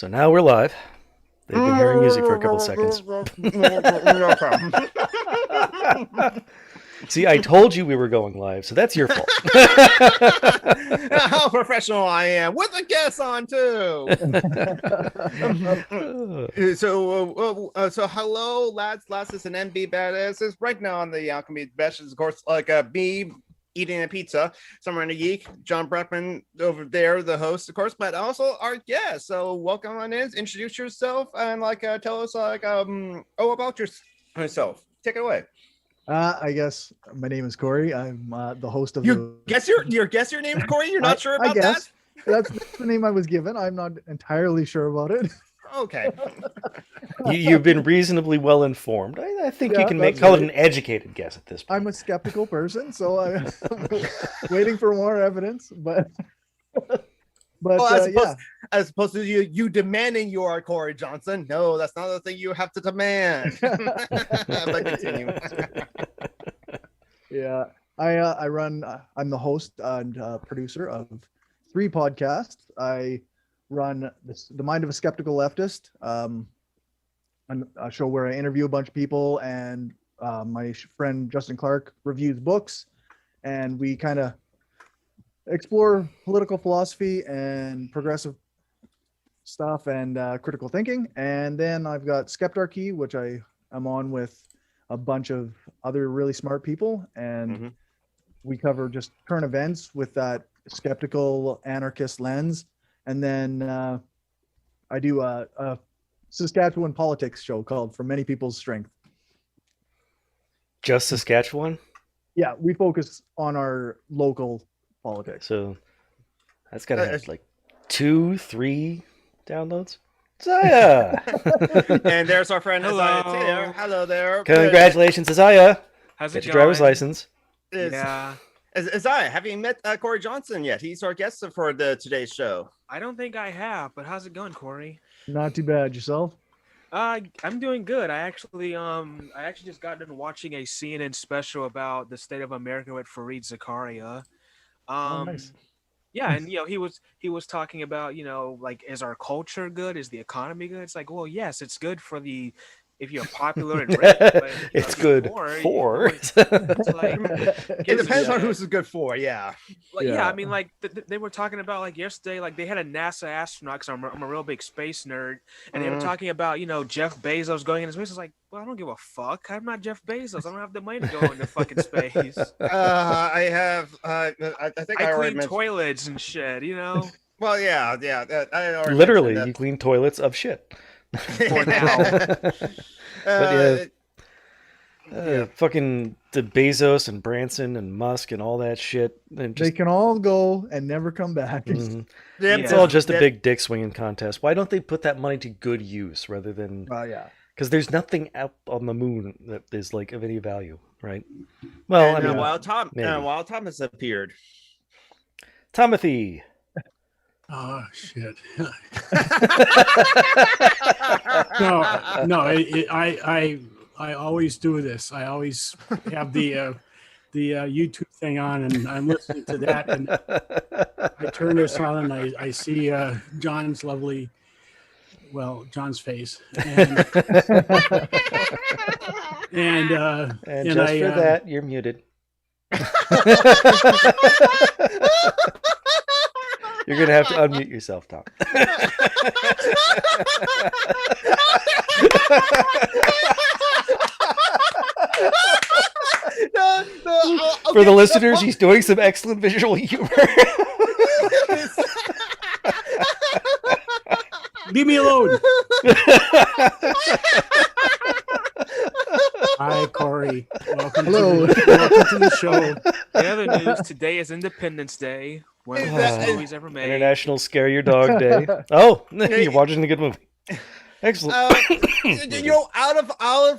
So now we're live. They've been hearing music for a couple seconds. No problem. See, I told you we were going live, so that's your fault. How professional I am, with a guest on too. So hello, lads, lasses, and MB badasses. Right now on the Alchemy Best is, of course, like me eating a pizza somewhere in the geek. John Breckman over there, the host, of course, but also our guest. So welcome on in. Introduce yourself and tell us about yourself. Take it away. I guess my name is Corey. I'm the host of your name is Corey. You're not sure about that? That's the name I was given. I'm not entirely sure about it. Okay. You've been reasonably well informed. I think you can call it an educated guess at this point. I'm a skeptical person, so I'm waiting for more evidence. But as opposed to you demanding you are Corey Johnson. No, that's not the thing you have to demand. But continue. Yeah, I run. I'm the host and producer of 3 podcasts. I run the Mind of a Skeptical Leftist, a show where I interview a bunch of people, and my friend Justin Clark reviews books, and we kind of explore political philosophy and progressive stuff and critical thinking. And then I've got Skeptarchy, which I am on with a bunch of other really smart people, and we cover just current events with that skeptical anarchist lens. And then I do a Saskatchewan politics show called From Many People's Strength. Just Saskatchewan? Yeah, we focus on our local politics. So that's got to have like 2-3 downloads. Isaiah! And there's our friend Isaiah Taylor. Hello there. Congratulations, Isaiah. How's Get it your going? driver's license. Yeah. Isaiah, have you met Corey Johnson yet? He's our guest for today's show. I don't think I have, but how's it going, Corey? Not too bad. Yourself? I'm doing good. I actually just got done watching a CNN special about the state of America with Fareed Zakaria. Nice. Yeah, and he was talking about, like, is our culture good? Is the economy good? It's like, well, yes, it's good for if you're popular and rich, but it's good for. It's like, it depends on who's good for. Yeah. Yeah. I mean, like they were talking about, like, yesterday, like they had a NASA astronaut, because I'm a real big space nerd, and they were talking about Jeff Bezos going into space. I was like, well, I don't give a fuck. I'm not Jeff Bezos. I don't have the money to go into fucking space. I have. I think I clean toilets and shit. Well, yeah. I literally, you clean toilets of shit. For now. But fucking the Bezos and Branson and Musk and all that shit. They can all go and never come back. It's all just a big dick swinging contest. Why don't they put that money to good use rather than? Because there's nothing out on the moon that is like of any value, right? Well, and Wild Thomas appeared. Timothy. Oh shit! No. I always do this. I always have the YouTube thing on, and I'm listening to that, and I turn this on, and I see John's face, and just for that, you're muted. You're going to have to unmute yourself, Tom. For the listeners, he's doing some excellent visual humor. Leave me alone. Hi, Corey. Welcome to the show. The other news, today is Independence Day. One of the best movies ever made. International Scare Your Dog Day. Oh, you're watching a good movie. Excellent. Out of a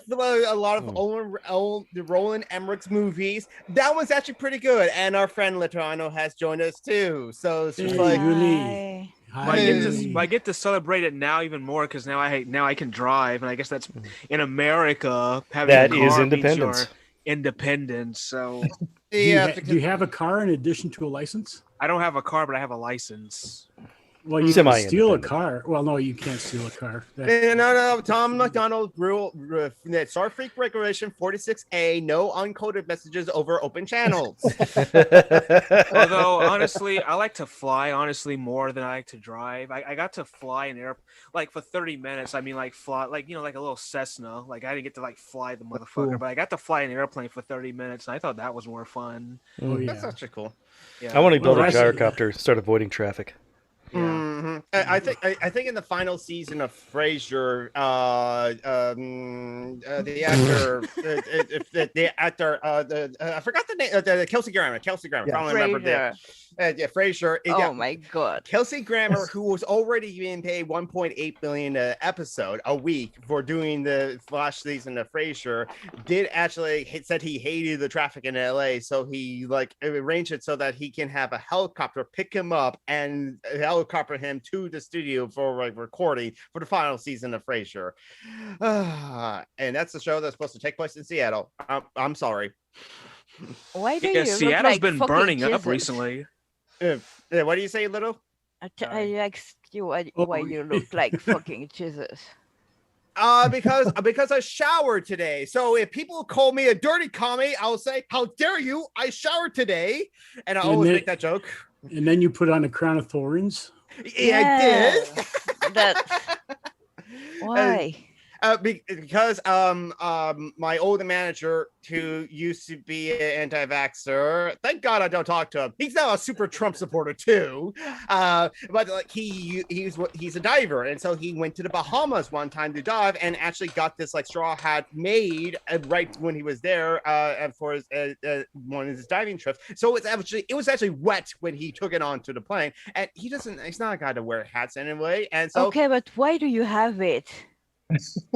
lot of Roland Emmerich's movies, that one's actually pretty good. And our friend Latrano has joined us too. So it's just like, I get to celebrate it now even more, because now I can drive, and I guess that's in America. Having that is independence. Independence. So do you have a car in addition to a license? I don't have a car, but I have a license. Well, you can steal a Semi-independent. car. Well, no, you can't steal a car. No. Tom McDonald rule Starfreak Regulation 46A: no uncoded messages over open channels. Although honestly, I like to fly more than I like to drive. I got to fly an air like for 30 minutes. I mean, like fly like like a little Cessna. Like I didn't get to like fly the motherfucker, cool. but I got to fly an airplane for 30 minutes, and I thought that was more fun. Oh yeah. That's actually cool. Yeah. I want to build a Well, gyrocopter, start avoiding traffic. Yeah. Mm-hmm. I think in the final season of Frasier, the actor, I forgot the name, Kelsey Grammer. Yeah. Finally remembered that. Frasier. Oh my god. Kelsey Grammer, who was already being paid $1.8 million an episode a week for doing the last season of Frasier, did actually said he hated the traffic in LA, so he like arranged it so that he can have a helicopter pick him up and helicopter him to the studio for like recording for the final season of Frasier. And that's the show that's supposed to take place in Seattle. I'm sorry. Why do Yeah, you Seattle's look like been fucking burning up Jesus? recently. What do you say, Little? I asked you why Oh. you look like fucking Jesus. Because I showered today. So if people call me a dirty commie, I'll say, "How dare you? I showered today," and I always make that joke. And then you put on a crown of thorns. Yeah, I did. That's why. Because my older manager, who used to be an anti-vaxxer, thank God I don't talk to him. He's now a super Trump supporter too. But like he's a diver, and so he went to the Bahamas one time to dive, and actually got this like straw hat made right when he was there for his one of his diving trips. So it was actually wet when he took it onto the plane, and he's not a guy to wear hats anyway, and so Okay, but why do you have it?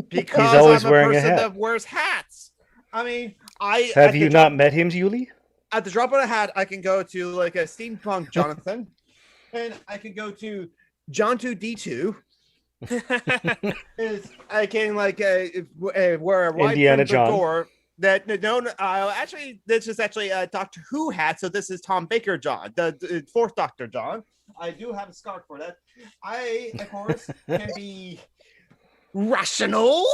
because He's always I'm a wearing a person hat. that wears hats. I mean, Have you not met him, Yuli? at the drop of a hat, I can go to like a steampunk Jonathan, and I can go to John 2D2. I can like wear a white Indiana John. door. Actually, this is actually a Doctor Who hat. So this is Tom Baker John, the fourth Doctor John. I do have a scarf for that. I, of course, can be rational.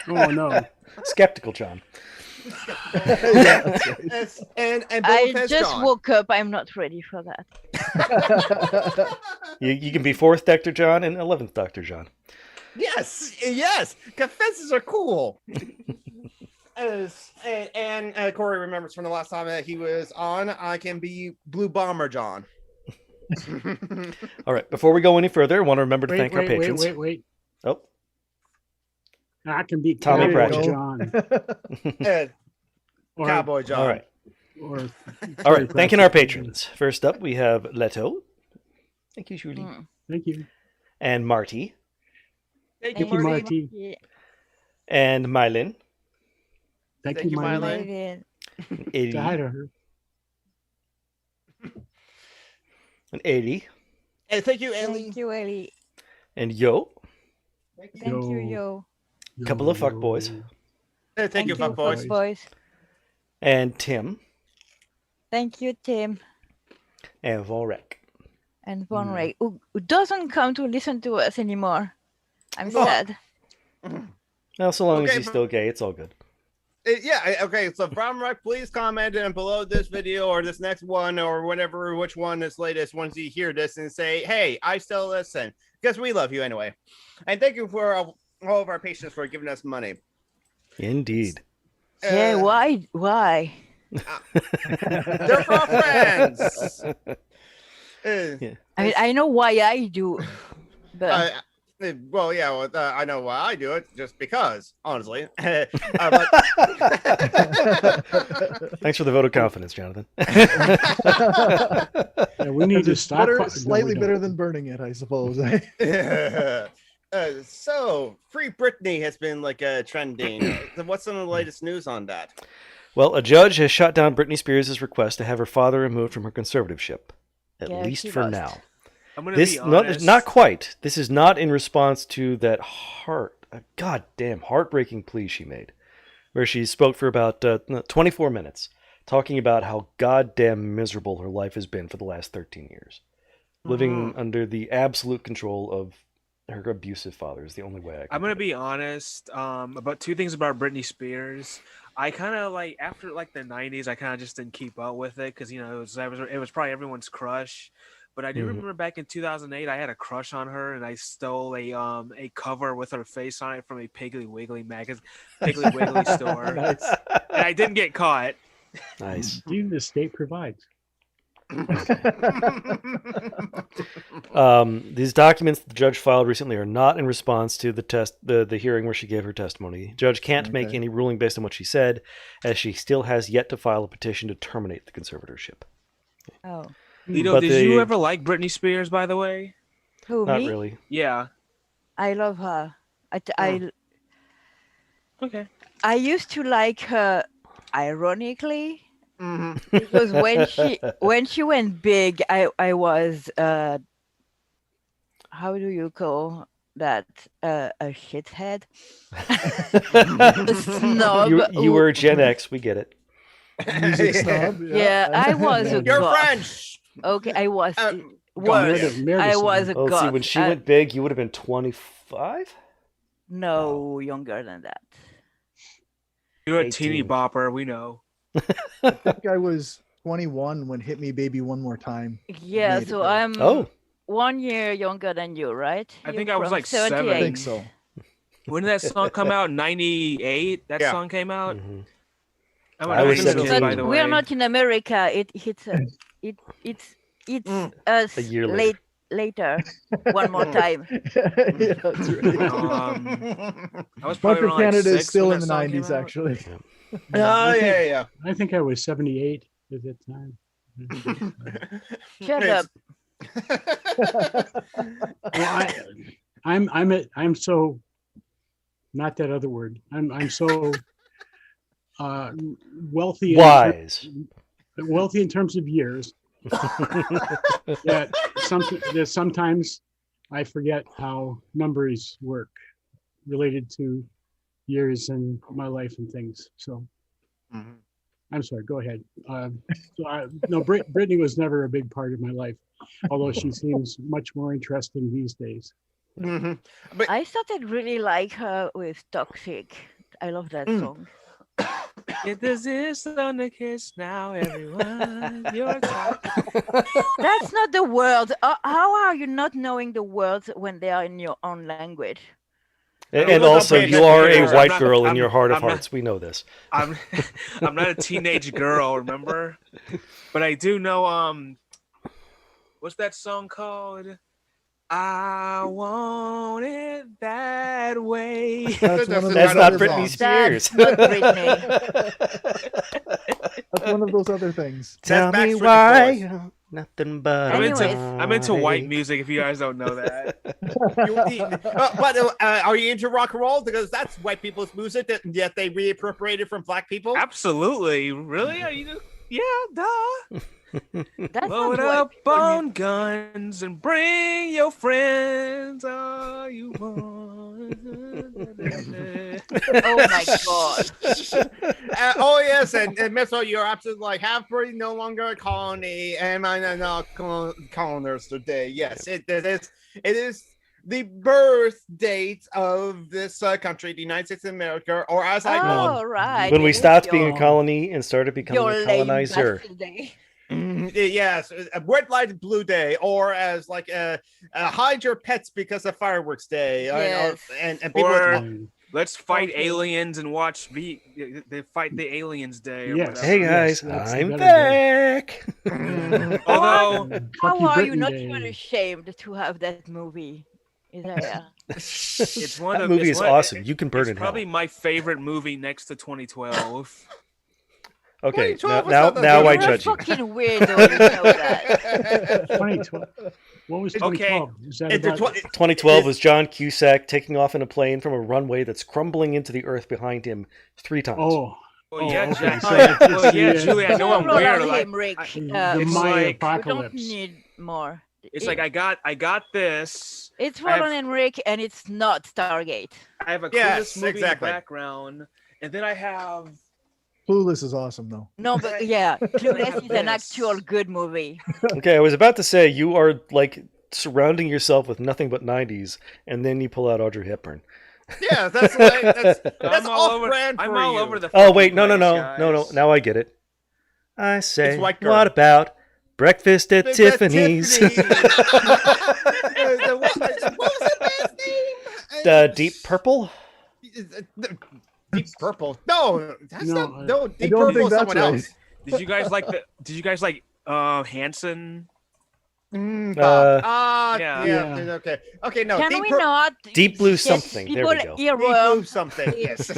Oh no. Skeptical John. and I Fez just John. woke up. I'm not ready for that. You can be 4th Dr. John and 11th Dr. John. Yes, confesses are cool. And Corey remembers from the last time that he was on, I can be Blue Bomber John. All right, before we go any further, I want to remember to thank our patrons. Wait. Oh, I can be Tommy Cowboy Pratchett. John. Or- Cowboy John. all right. Or All right, thanking our patrons. First up, we have Leto. Thank you, Julie. Mm. Thank you. And Marty. Thank Thank you, Marty. Yeah, And Mylin. Thank you, you, Mylin. Mylin. maybe. And Eddie. Say hi to her. And Eddie. And thank you, Ellie. Thank you, Ellie. And Yo. Thank you, Yo. Couple of fuckboys. Thank you, fuckboys. boys. And Tim. Thank you, Tim. And Volrek. And Von Ray, who doesn't come to listen to us anymore. I'm Oh. sad. Well, so long as Okay, he's still gay, it's all good. Okay. So, Bromrock, please comment and below this video or this next one or whatever, which one is latest once you hear this and say, hey, I still listen because we love you anyway. And thank you for all of our patients for giving us money. Indeed. Yeah, why? They're for our friends. I know why I do, but I know why I do it, just because, honestly. Thanks for the vote of confidence, Jonathan. Yeah, we need to stop. Slightly better than burning it, I suppose. So, Free Britney has been like trending. What's some of the latest news on that? Well, a judge has shot down Britney Spears' request to have her father removed from her conservatorship, at Yeah, least she for lost. now. I'm gonna This be honest. not quite. This is not in response to that goddamn heartbreaking plea she made, where she spoke for about 24 minutes, talking about how goddamn miserable her life has been for the last 13 years. living under the absolute control of her abusive father is the only way I'm gonna be honest. About two things about Britney Spears. I kind of like after like the '90s, I kind of just didn't keep up with it because it was probably everyone's crush. But I do remember back in 2008, I had a crush on her, and I stole a cover with her face on it from a Piggly Wiggly store. Nice. And I didn't get caught. Nice. The state provides. These documents the judge filed recently are not in response to the hearing where she gave her testimony. Judge can't make any ruling based on what she said, as she still has yet to file a petition to terminate the conservatorship. Oh. Lito, did you ever like Britney Spears, by the way? Who, Not me? really. Yeah. I love her. Okay. I used to like her ironically. Mm-hmm. Because when she went big, I was how do you call that, a shithead? A snob. You were Gen X, we get it. Music snob. Yeah, I was a You're goth. French. Okay, I was a Meredith Oh, goth. see, when she went big, you would have been 25? No, younger than that. You're a 18. teeny bopper, we know. I think I was 21 when "Hit Me Baby One More Time." Yeah, made so it. I'm 1 year younger than you, right? I You're think I was from like 7. I think so. When did that song come out? 98? That Yeah. song came out? Mhm. I'm I was a 90s kid, 17. by the way. We're not in America. It's us A year later. later. One more time. Yeah, that's right. I was Bunker probably around like Canada is 6 still when in the that song came 90s, out. actually. Oh yeah. I think I was 78 at that time. Shut up. Well, I'm so, not that other word. I'm so wealthy. Wise. Wealthy in terms of years. that sometimes I forget how numbers work related to years in my life and things. So I'm sorry, go ahead. No, Britney was never a big part of my life, although she seems much more interesting these days. But I started really like her with Toxic. I love that song. Get this is on the kiss now, everyone. You're talking. That's not the words. How are you not knowing the words when they are in your own language? And also, you are a white girl in your heart of hearts. We know this. I'm not a teenage girl, remember? But I do know what's that song called? I want it that way. That's That's not Britney Spears. That's not Britney. That's one of those other things. Tell That's me Backstreet why Boys. you're nothing but I'm into white music, if you guys don't know that. But are you into rock and roll? Because that's white people's music that yet they reappropriated from black people. Absolutely. Really? Are you? Yeah, duh. That's Load not up white people. on guns and bring your friends all you want. Oh my god. Oh yes, and Mitchell, you're absolutely like half Britain no longer a colony, and I'm not coloners today. Yes, it is the birth date of this country, the United States of America, or as I call it, Right. When we It is stopped being your- a colony and started becoming your a lame colonizer. bastard day. yes, a red light blue day, or as like hide your pets because of fireworks day, Yes. and people. Or let's fight aliens and watch they fight the aliens day. Or Yes. whatever. Hey guys, that's the I'm better day. back. Although How are you Britain not Day. even ashamed to have that movie? Is that it's one That of movie it's is one- awesome. You can burn It's in hell. probably my favorite movie next to 2012. Okay, 2012 was now not that I you're a judge you. fucking weirdo, you know that. 2012. What was 2012? Is that It's a about 2012 was John Cusack taking off in a plane from a runway that's crumbling into the earth behind him 3 times. Oh, Well, yeah, okay. Jack. So it's Well, yeah, the, Julie, I know I'm Roll weird. on Like, him, Rick. the it's Maya like- We don't apocalypse. need more. it's like I got this. It's I have- Roland and Rick, and it's not Stargate. I have a Yes, Clueless movie exactly. in the background, and then I have Clueless is awesome though. No, but yeah, Clueless is an actual good movie. Okay, I was about to say you are like surrounding yourself with nothing but 90s, and then you pull out Audrey Hepburn. Yeah, that's that's I'm all over. brand for I'm all you. over the. Oh wait, no. guys. Now I get it. I say, White Girl. what about breakfast at Tiffany's? What was that band's name? Deep Purple. Deep Purple. No, that's No, not. No, Deep I don't Purple think is that's someone right. else. Did you guys like the? Did you guys like Hanson? Yeah. Yeah. Okay. No. Can Deep we Pur- not Deep Blue get something. There we people go. Deep Blue earworm? something. Yes.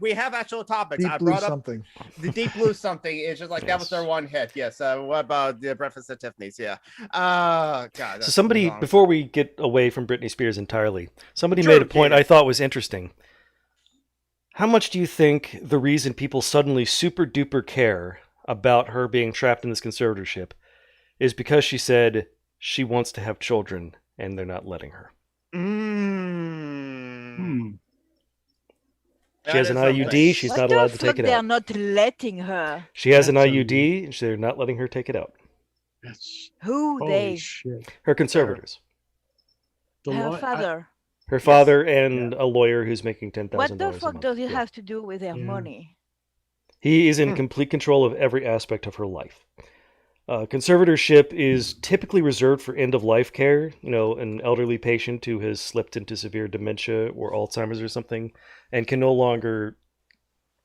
We have actual topics. Deep I Blue brought up something. the Deep Blue something. It's just like that was Yes. their one hit. Yes. What about the Breakfast at Tiffany's? Yeah. God. So that's somebody, long. before we get away from Britney Spears entirely, somebody Sure, made a point Peter. I thought was interesting. How much do you think the reason people suddenly super duper care about her being trapped in this conservatorship is because she said she wants to have children and they're not letting her? She has an IUD. She's What not the allowed to fuck? take it They are out. not letting her. She has an That's IUD, and they're not letting her take it out. That's Who holy they? shit. Her conservators. The Her law- I- father. Her father and a lawyer who's making $10,000 What the a fuck month. does it Yeah. have to do with their Yeah. money? He is in complete control of every aspect of her life. Conservatorship is typically reserved for end-of-life care. You know, an elderly patient who has slipped into severe dementia or Alzheimer's or something and can no longer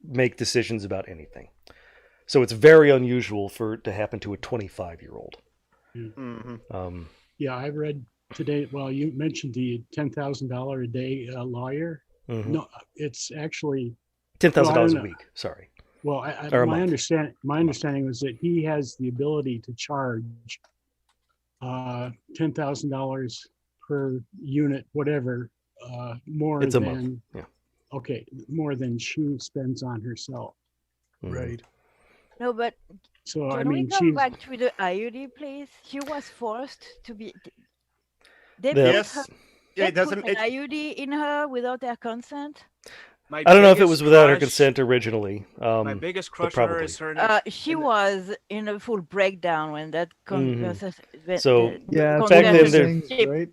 make decisions about anything. So it's very unusual for it to happen to a 25-year-old. Mhm. Yeah, I read today. Well, you mentioned the $10,000 a day lawyer. Mhm. No, it's actually $10,000 Well, a week. Sorry. well. Or a My month. understanding was that he has the ability to charge $10,000 per unit, whatever, more It's a than month. Yeah. okay, more than she spends on herself. Mhm. Right. No, but So I can we mean, come she's back to the IUD, please? She was forced to be. They The- put Yes. her, Yeah, they it doesn't. put an IUD in her without her consent. My I don't know if it biggest was without her crush- consent originally. My biggest crush on her probably. is her. She and the- was in a full breakdown when that Mhm. So, Yeah, back then there- things, right?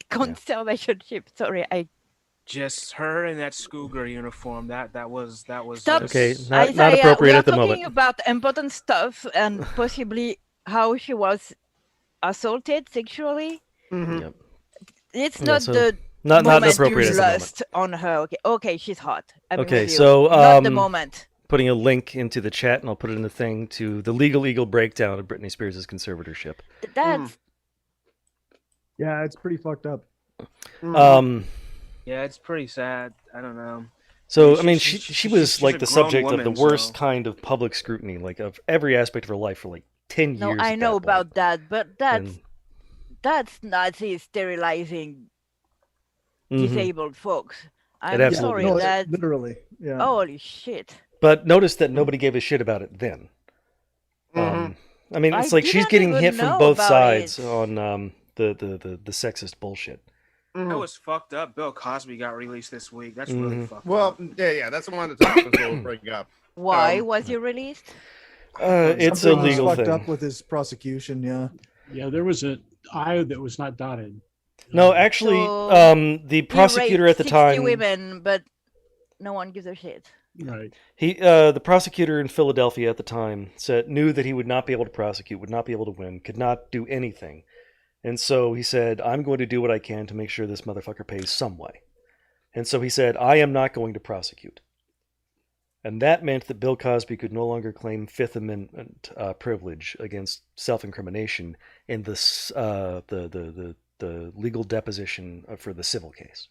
conservatorship. Sorry, I Just her in that schoolgirl uniform. That was. Stop. Okay, just- not Isaiah, appropriate we are at the talking moment. about important stuff and possibly how she was assaulted sexually. Mhm. Yep. It's Yeah, not so the Not moment appropriate you at the moment. lust on her. Okay, she's hot. I'm Okay, with you. so, not the moment. Putting a link into the chat, and I'll put it in the thing, to the Legal Eagle breakdown of Britney Spears' conservatorship. That's Yeah, it's pretty fucked up. Um, Yeah, it's pretty sad. I don't know. so, She- I mean, she's- she she's- was she's like a the grown subject of woman, the worst so- kind of public scrutiny, like of every aspect of her life for like 10 no, years. I at know that about point. that, but And- that's Nazi sterilizing Mhm. disabled folks. I'm absolutely sorry, is. No, that literally. Yeah. holy shit. But notice that nobody gave a shit about it then. I mean, it's I like she's didn't getting even hit from know both about sides it. on the sexist bullshit. That was fucked up. Bill Cosby got released this week. That's really Mhm. fucked Well, up. yeah, that's one of the topics we'll bring up. Why was he released? It's a Something was legal fucked thing. up with his prosecution. Yeah. yeah, there was an I that was not dotted. No, actually, So, the He prosecutor raped at the 60 time, women, but no one gives a shit. Right. the prosecutor in Philadelphia at the time knew that he would not be able to prosecute, would not be able to win, could not do anything, and so he said, "I'm going to do what I can to make sure this motherfucker pays some way." And so he said, "I am not going to prosecute," and that meant that Bill Cosby could no longer claim Fifth Amendment privilege against self-incrimination in this the legal deposition for the civil case,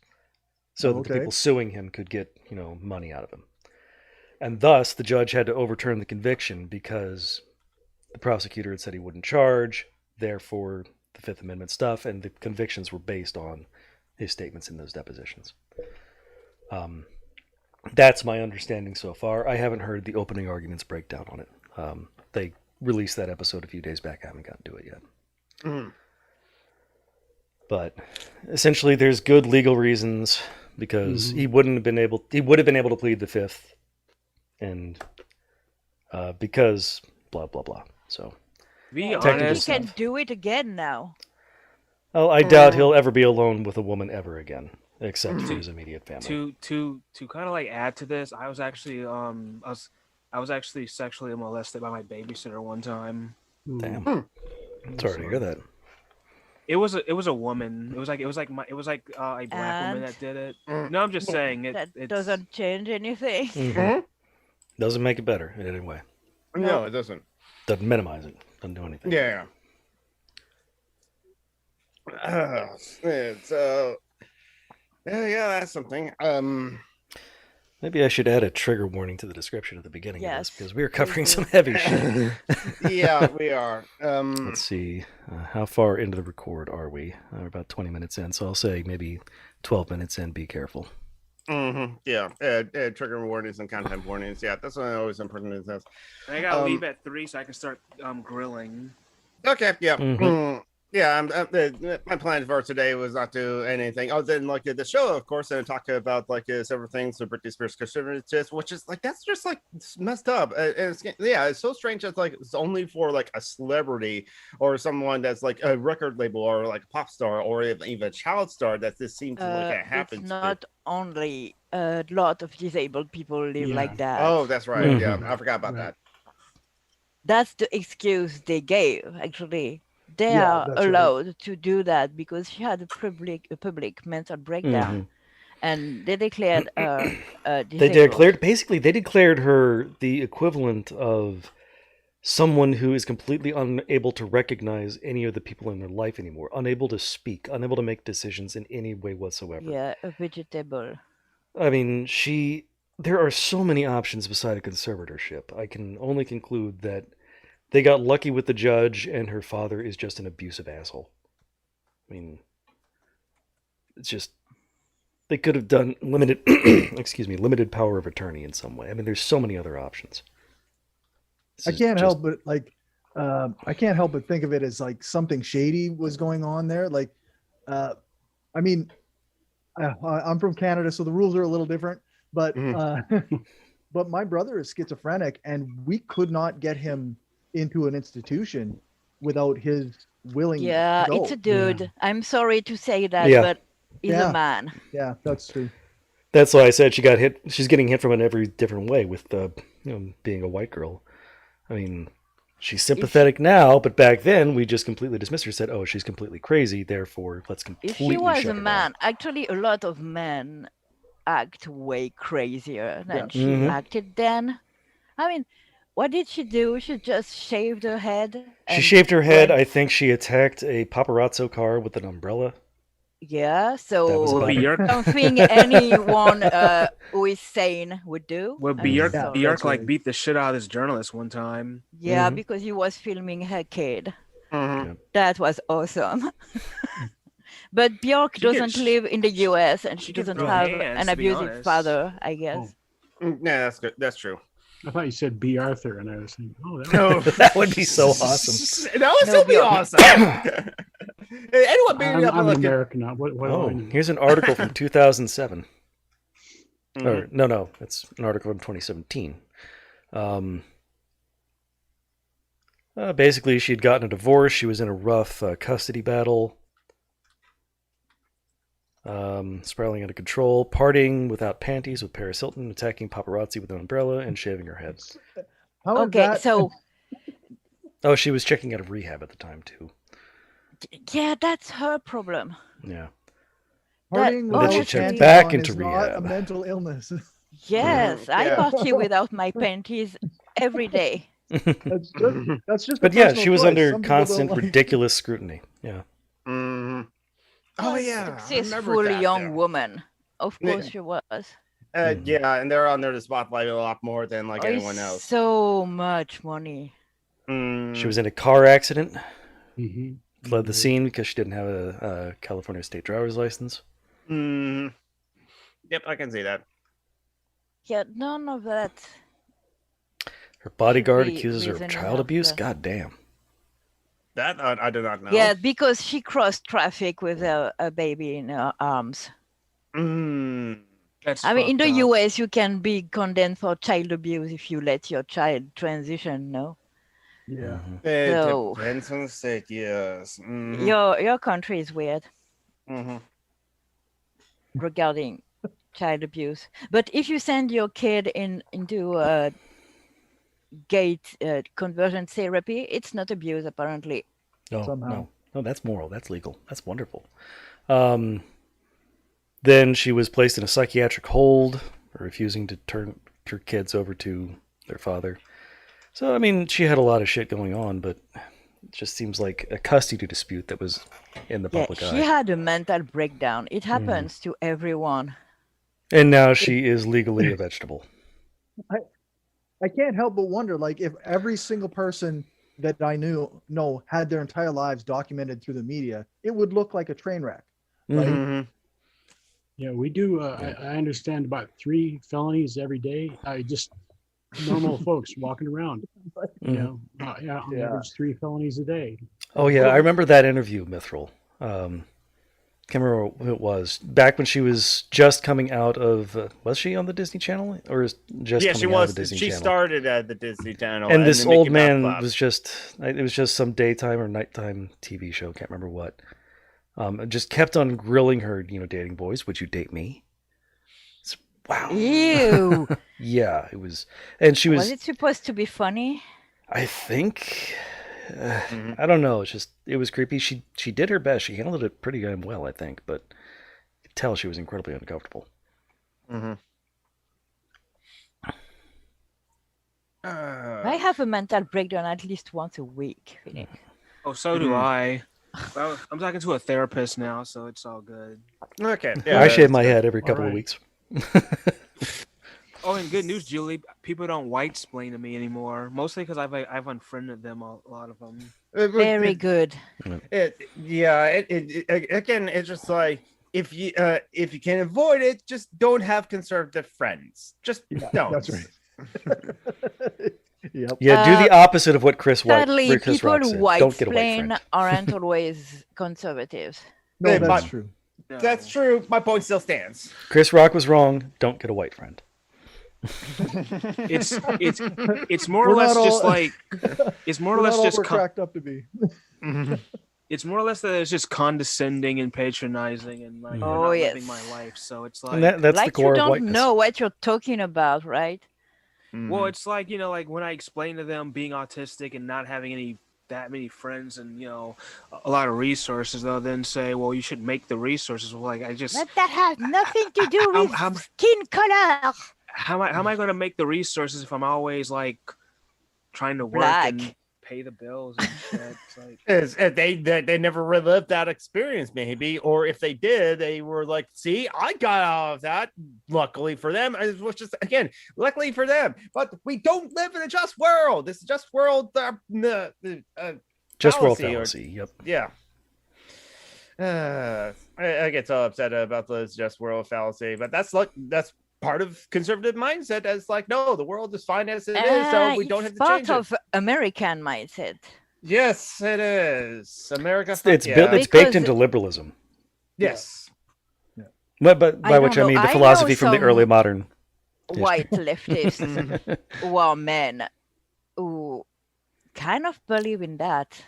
so that the Okay. people suing him could get money out of him. And thus, the judge had to overturn the conviction because the prosecutor had said he wouldn't charge, therefore the Fifth Amendment stuff, and the convictions were based on his statements in those depositions. That's my understanding so far. I haven't heard the opening arguments breakdown on it. They released that episode a few days back. I haven't gotten to it yet. Mhm. But essentially, there's good legal reasons, because he would have been able to plead the fifth, and because blah blah blah. So Be Technical He honest. stuff. can do it again now. well, I doubt he'll ever be alone with a woman ever again, except for his immediate family. To kind of like add to this, I was actually sexually molested by my babysitter one time. Damn, sorry to hear that. It was a woman. It was like a black woman And that did it. No, I'm just saying that it's doesn't change anything. Mhm. Doesn't make it better in any way. No, it doesn't. Doesn't minimize it. Doesn't do anything. Yeah. So yeah, that's something. Maybe I should add a trigger warning to the description at the beginning of this Yes, because we are covering please some do. heavy shit. Yeah, we are. Let's see, how far into the record are we? We're about 20 minutes in, so I'll say maybe 12 minutes in. Be careful. Yeah, trigger warnings and content warnings. Yeah, that's what always important is this. I gotta leave at 3 so I can start grilling. Okay, yeah. Mhm. Yeah, my plan for today was not to do anything other than like the show, of course, and talk about like several things with Britney Spears conservatorship, which is like that's just like messed up. And it's so strange that like it's only for like a celebrity or someone that's like a record label or like a pop star or even a child star that this seems to like happen. It's not only a lot of disabled people live like that. Oh, that's right. Yeah, Mhm. I forgot about that. That's the excuse they gave, actually. They Yeah, are that's right. allowed to do that because she had a public mental breakdown, Mhm. and they declared They disabled. declared her the equivalent of someone who is completely unable to recognize any of the people in their life anymore, unable to speak, unable to make decisions in any way whatsoever. Yeah, a vegetable. I mean, there are so many options beside a conservatorship. I can only conclude that they got lucky with the judge and her father is just an abusive asshole. I mean, it's just, they could have done limited, limited power of attorney in some way. I mean, there's so many other options. This I is can't just- help but I can't help but think of it as like something shady was going on there. Like, I mean, I'm from Canada, so the rules are a little different. But but my brother is schizophrenic, and we could not get him into an institution without his willing. Yeah, to go. it's a dude. I'm sorry to say that, Yeah. but he's Yeah. a man. Yeah, that's true. That's why I said she got hit. She's getting hit from in every different way with being a white girl. I mean, she's sympathetic now, but back then we just completely dismissed her. Said, "Oh, she's completely crazy. Therefore, let's If completely she was shut a her man, down." actually, a lot of men act way crazier than Yeah. she Mhm. acted then. I mean, what did she do? She just shaved her head. She and shaved her head. went- I think she attacked a paparazzo car with an umbrella. Yeah, That was so about it. Bjork, something anyone who is sane would do. well, I'm Bjork, Yeah, sorry. Bjork that's like right. beat the shit out of this journalist one time. Yeah, Mhm. because he was filming her kid. Mhm. That was awesome. But Bjork She can- doesn't live in the US and she she can doesn't throw have hands, an to be abusive honest. father, I guess. Yeah, that's good. That's true. I thought you said B. Arthur, and I was thinking, oh, that No, That would be so awesome. That would No, still be Bjork. awesome. Anyone beating up I'm like American now. What do I Oh, know? here's an article from 2007. Mhm. Or no, it's an article from 2017. Basically, she'd gotten a divorce. She was in a rough custody battle, spiraling out of control, partying without panties with Paris Hilton, attacking paparazzi with an umbrella, and shaving her head. How is Okay, that? so Oh, she was checking out of rehab at the time too. yeah, that's her problem. Yeah. Partying But then she without checked panties back on into is not a rehab. mental illness. Yes, I Yeah. party without my panties every day. That's just. a But yeah, personal she was choice. under Some people don't constant like- ridiculous scrutiny. Yeah. Mhm. Oh A yeah, I remember successful that young there. woman. Of Yeah. course she was. Mhm. Yeah, and they're under the spotlight a lot more than like Oh, anyone else. so much money. She was in a car accident, Mhm. fled the scene because she didn't have a California state driver's license. Yep, I can see that. Yeah, none of that. Her bodyguard be accuses her of reason child enough abuse. to- God damn. That I do not know. Yeah, because she crossed traffic with a baby in her arms. That's I mean, in the fucked up. US, you can be condemned for child abuse if you let your child transition. No, Yeah. It So- depends on the state. Yes. your country is weird Mhm. regarding child abuse. But if you send your kid into a gate conversion therapy, it's not abuse apparently. No, Somehow. no, that's moral. That's legal. That's wonderful. Then she was placed in a psychiatric hold for refusing to turn her kids over to their father. So, I mean, she had a lot of shit going on, but it just seems like a custody dispute that was in the Yeah, public she eye. had a mental breakdown. It happens to everyone. And now she is legally a vegetable. I can't help but wonder, like, if every single person that I know had their entire lives documented through the media, it would look like a train wreck. Right? Mhm. Yeah, we do. I understand about 3 felonies every day. Just normal folks walking around. You know, yeah, on average 3 felonies a day. Oh, yeah. I remember that interview, Mithril. Can't remember who it was. Back when she was just coming out of, was she on the Disney Channel, or is just Yeah, coming she out was. of the Disney She Channel? started at the Disney Channel, And this the Mickey old Mouse man Club. was it was just some daytime or nighttime TV show. Can't remember what. Just kept on grilling her, dating boys. Would you date me? Wow. Ew. Yeah, it was. And she Was was, it supposed to be funny? I think, Mhm. I don't know. It was creepy. She did her best. She handled it pretty damn well, I think, but you could tell she was incredibly uncomfortable. Mhm. I have a mental breakdown at least once a week. Phoenix. Oh, so do I. Well, I'm talking to a therapist now, so it's all good. Okay. I shave my that's head every couple of right. weeks. Oh, and good news, Julie. People don't white splain to me anymore. Mostly because I've unfriended them, a lot of them. good. Very good. Again, it's just like if you can avoid it, just don't have conservative friends. Just don't. That's right. Yep. Yeah, do the opposite of what Chris Sadly, Chris people Rock who said. white Don't get a white explain friend. aren't always conservatives. No, Hey, that's but- true. No. That's true. My point still stands. Chris Rock was wrong. Don't get a white friend. It's more or We're less not just all- like it's more or We're less not all just we're cracked up to be. it's more or less that it's just condescending and patronizing and like they're Oh, not yes. living my life. So it's like And that's the Like you core of don't whiteness. know what you're talking about, right? well, it's like like when I explain to them being autistic and not having that many friends and a lot of resources, they'll then say, well, you should make the resources. Well, like I just But that has nothing to do How- with how- skin color. how am I going to make the resources if I'm always like trying to work Black. and pay the bills and shit? It's like They never relived that experience, maybe, or if they did, they were like, "See, I got out of that. Luckily for them, it was just again, luckily for them." But we don't live in a just world. This is just world. Just world fallacy or- fallacy. Yep. Yeah. I get so upset about this just world fallacy, but that's part of conservative mindset. As like, no, the world is fine as it is, so we don't have It's to change part it. of American mindset. Yes, it is. America. It's fuck built. yeah. It's baked Because- into liberalism. Yes. But by I which don't I mean know. the I philosophy know from the some- early modern. White leftists who are men who kind of believe in that.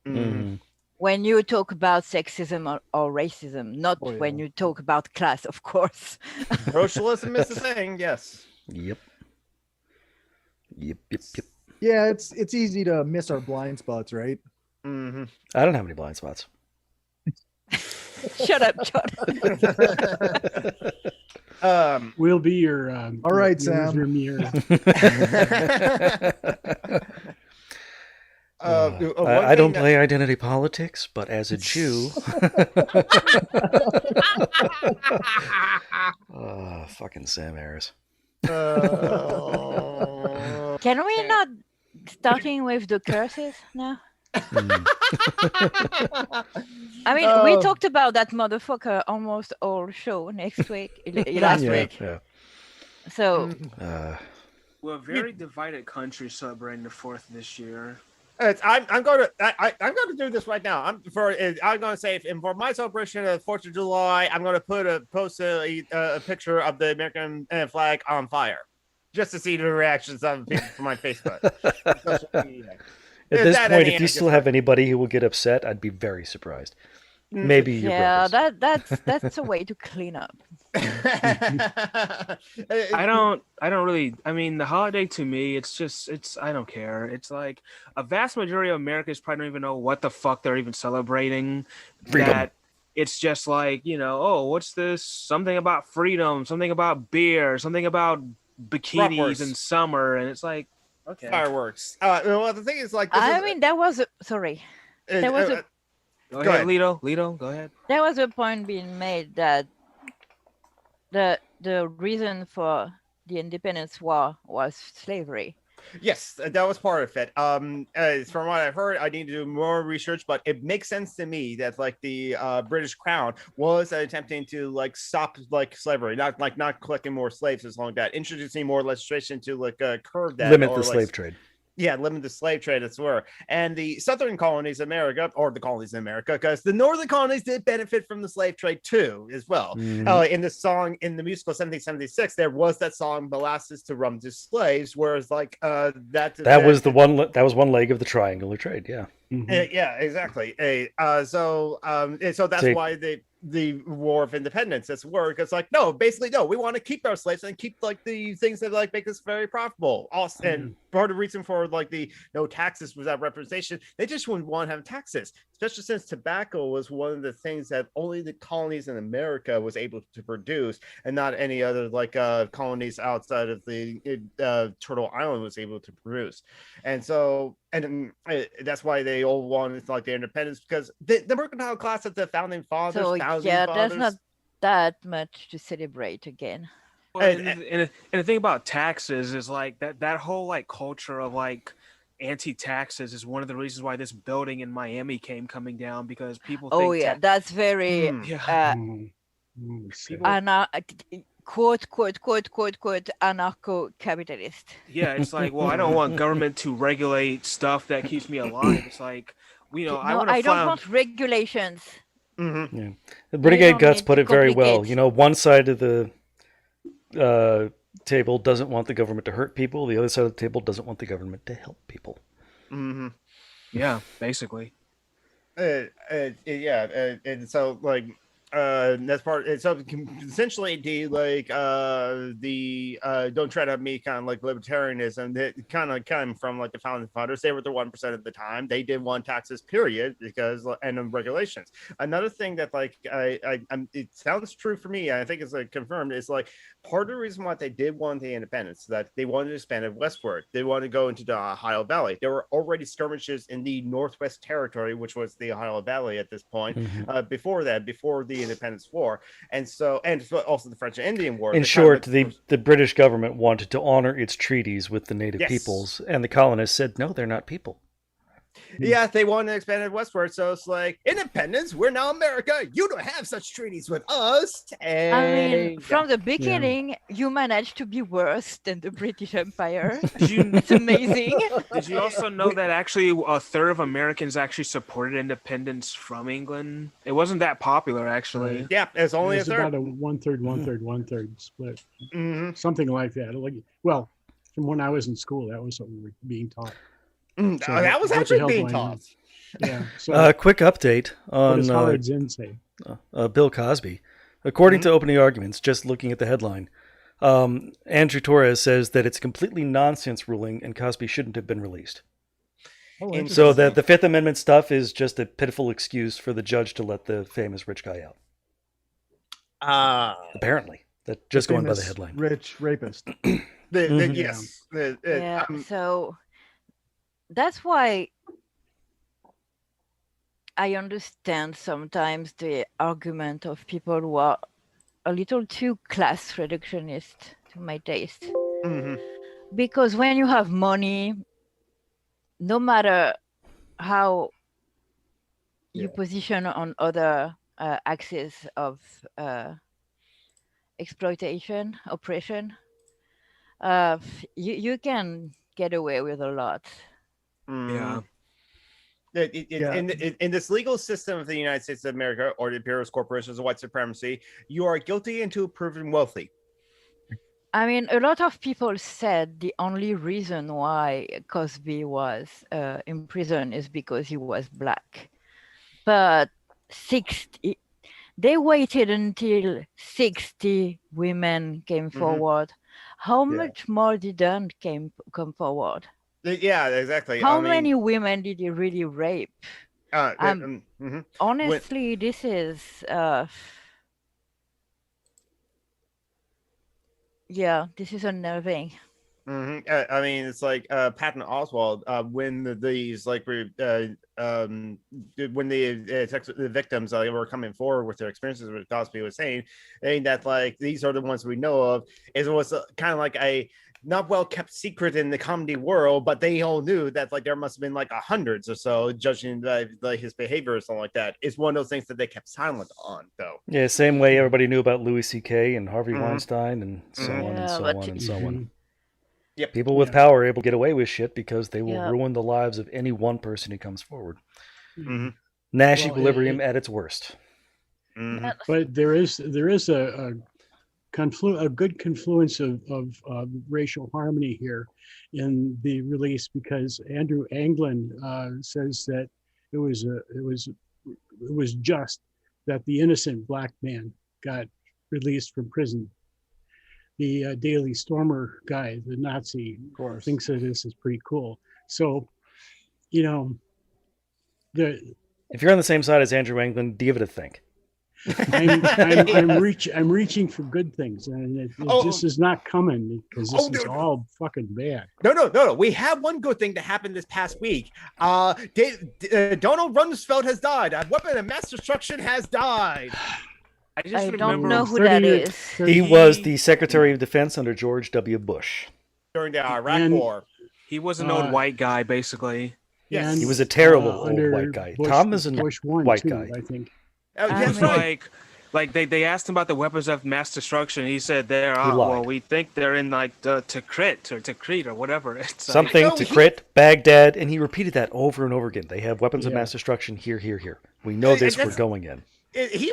Mhm. When you talk about sexism or racism, not Oh, when yeah. you talk about class, of course. Socialism is the thing. Yes. Yep. Yep. Yeah, it's easy to miss our blind spots, right? Mm-hmm. I don't have any blind spots. Shut up, John. We'll be your All right, your Sam. mirror. I don't play identity politics, but as a Jew, fucking Sam Harris. Can we not starting with the curses now? I mean, we talked about that motherfucker almost all show next week, last week. Yeah. So we're a very divided country celebrating the 4th this year. I'm going to do this right now. I'm going to say, for my celebration of 4th of July, I'm going to post a picture of the American flag on fire, just to see the reactions of people from my Facebook. At this point, if you still have anybody who will get upset, I'd be very surprised. Maybe your brothers. That's a way to clean up. I don't really, I mean, the holiday to me, I don't care. It's like a vast majority of Americans probably don't even know what the fuck they're even celebrating. Freedom. That it's just like, oh, what's this? Something about freedom, something about beer, something about bikinis in summer. And it's like, okay. Fireworks. Well, the thing is, like, Go ahead, Lito, go ahead. There was a point being made that the reason for the independence war was slavery. Yes, that was part of it. From what I've heard, I need to do more research, but it makes sense to me that like the British Crown was attempting to like stop like slavery, not collecting more slaves as long as that, introducing more legislation to like curb that, limit the slave trade. Yeah, limit the slave trade, as well. And the southern colonies of America, or the colonies in America, because the northern colonies did benefit from the slave trade too, as well. In the song, in the musical 1776, there was that song "Molasses to Rum to Slaves," whereas like that was one leg of the triangular trade. Yeah. Yeah, exactly. So that's why the War of Independence has worked. It's like, no, we want to keep our slaves and keep like the things that like make us very profitable. Also, and part of the reason for like the no taxes without representation, they just wouldn't want to have taxes, especially since tobacco was one of the things that only the colonies in America was able to produce, and not any other like colonies outside of the Turtle Island was able to produce. And so, and that's why they all wanted like the independence, because the mercantile class of the founding fathers. There's not that much to celebrate again. Well, and the thing about taxes is like that whole like culture of like anti-taxes is one of the reasons why this building in Miami came coming down, because people think that's very quote anarcho-capitalist. Yeah, it's like, well, I don't want government to regulate stuff that keeps me alive. It's like, I don't want regulations. Yeah. The Renegade Guts put it very well. One side of the table doesn't want the government to hurt people. The other side of the table doesn't want the government to help people. Yeah, basically. And so like that's part. So essentially, don't tread on me kind of like libertarianism. That kind of came from like the founding fathers. They were the 1% of the time. They did want taxes, period, because and regulations. Another thing that like it sounds true for me. I think it's like confirmed. Is like part of the reason why they did want the independence, that they wanted to expand it westward. They wanted to go into the Ohio Valley. There were already skirmishes in the Northwest Territory, which was the Ohio Valley at this point. Before the Independence War, and also the French and Indian War. In short, the British government wanted to honor its treaties with the native peoples, and the colonists said, no, they're not people. Yeah, they wanted to expand it westward, so it's like, independence, we're now America, you don't have such treaties with us. And I mean, from the beginning, you managed to be worse than the British Empire. It's amazing. Did you also know that actually a third of Americans actually supported independence from England? It wasn't that popular, actually. Yeah, it's only a third. About a one-third split. Something like that. Like, well, from when I was in school, that was what we were being taught. So that was actually being taught. Yeah. So, quick update on Bill Cosby. According to Opening Arguments, just looking at the headline, Andrew Torres says that it's a completely nonsense ruling and Cosby shouldn't have been released. So that the Fifth Amendment stuff is just a pitiful excuse for the judge to let the famous rich guy out. Apparently, that just going by the headline. Rich rapist. Yes. So that's why I understand sometimes the argument of people who are a little too class reductionist to my taste. Because when you have money, no matter how you position on other axes of exploitation, oppression, you can get away with a lot. Yeah. In this legal system of the United States of America, or the imperialist corporations of white supremacy, you are guilty until proven wealthy. I mean, a lot of people said the only reason why Cosby was in prison is because he was black. But they waited until 60 women came forward. How much more didn't come forward? Yeah, exactly. How many women did he really rape? Honestly, this is this is unnerving. I mean, it's like Patton Oswalt when these like when the victims were coming forward with their experiences, what Cosby was saying that like these are the ones we know of. It was kind of like a not well kept secret in the comedy world, but they all knew that like there must have been like hundreds or so, judging like his behavior or something like that. It's one of those things that they kept silent on, though. Yeah, same way everybody knew about Louis C.K. and Harvey Weinstein and so on and so on and so on. Yep. People with power are able to get away with shit because they will ruin the lives of any one person who comes forward. Nash equilibrium at its worst. But there is a good confluence of racial harmony here in the release, because Andrew Anglin says that it was just that the innocent black man got released from prison. The Daily Stormer guy, the Nazi, thinks that this is pretty cool. So, if you're on the same side as Andrew Anglin, give it a think. I'm reaching for good things, and this is not coming because this is all fucking bad. No. We have one good thing that happened this past week. Donald Rumsfeld has died. A weapon of mass destruction has died. I don't know who that is. He was the Secretary of Defense under George W. Bush during the Iraq War. He was an old white guy, basically. Yes, he was a terrible old white guy. Bush, Tom is a white too, guy, I think. That's right. Like they asked him about the weapons of mass destruction. He said well, we think they're in like Tikrit or whatever. It's something Tikrit, Baghdad, and he repeated that over and over again. They have weapons of mass destruction here. We know this. We're going in. He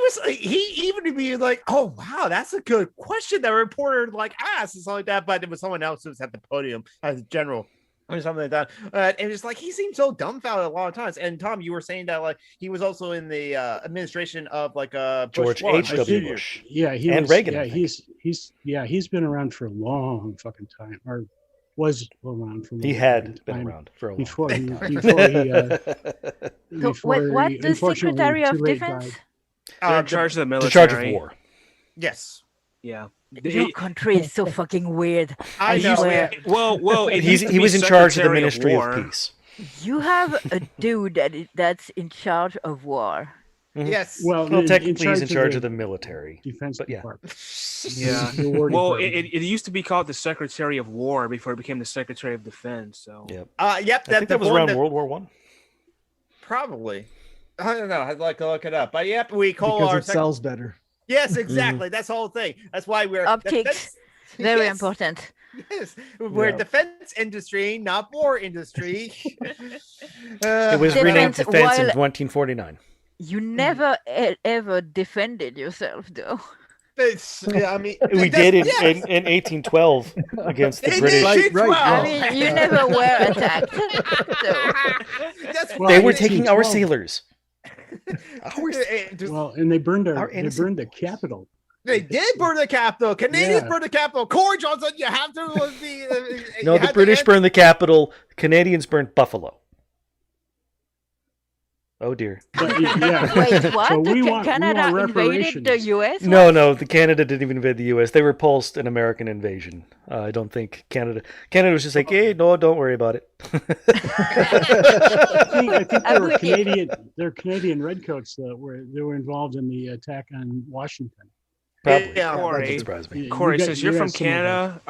even be like, oh wow, that's a good question that a reporter like asked and something like that, but it was someone else who was at the podium as a general or something like that. And it's like he seemed so dumbfounded a lot of times. And Tom, you were saying that like he was also in the administration of like George H.W. Bush. Yeah, and Reagan. Yeah, he's been around for a long fucking time, or was around for a long He had time been around for a long before time. What the Secretary of Defense? They're in charge of the military. In charge of war. Yes. Yeah. Your country is so fucking weird. I know. Well, he was in charge of the Ministry of Peace. You have a dude that's in charge of war. Yes. Well, technically he's in charge of the military. Defense Department. Yeah. Well, it used to be called the Secretary of War before it became the Secretary of Defense. So. Yep. I think that was around World War I. Probably. I don't know. I'd like to look it up. But yep, we call because our it sells better. Yes, exactly. That's the whole thing. That's why we're optics. Very important. Yes, we're defense industry, not war industry. It was renamed Defense in 1949. You never ever defended yourself, though. I mean, we did in 1812 against the British. Right. I mean, you never were attacked. They were taking our sailors. Well, and they burned the Capitol. They did burn the Capitol. Canadians burned the Capitol. Corey Johnson, you have to be. No, the British burned the Capitol. Canadians burned Buffalo. Oh dear. Wait, what? So Canada invaded the U.S.? No, the Canada didn't even invade the U.S. They repulsed an American invasion. I don't think Canada was just like, hey, no, don't worry about it. I think they were Canadian redcoats that were involved in the attack on Washington. Probably. Yeah, Corey, surprised me. Corey, since you're from Canada,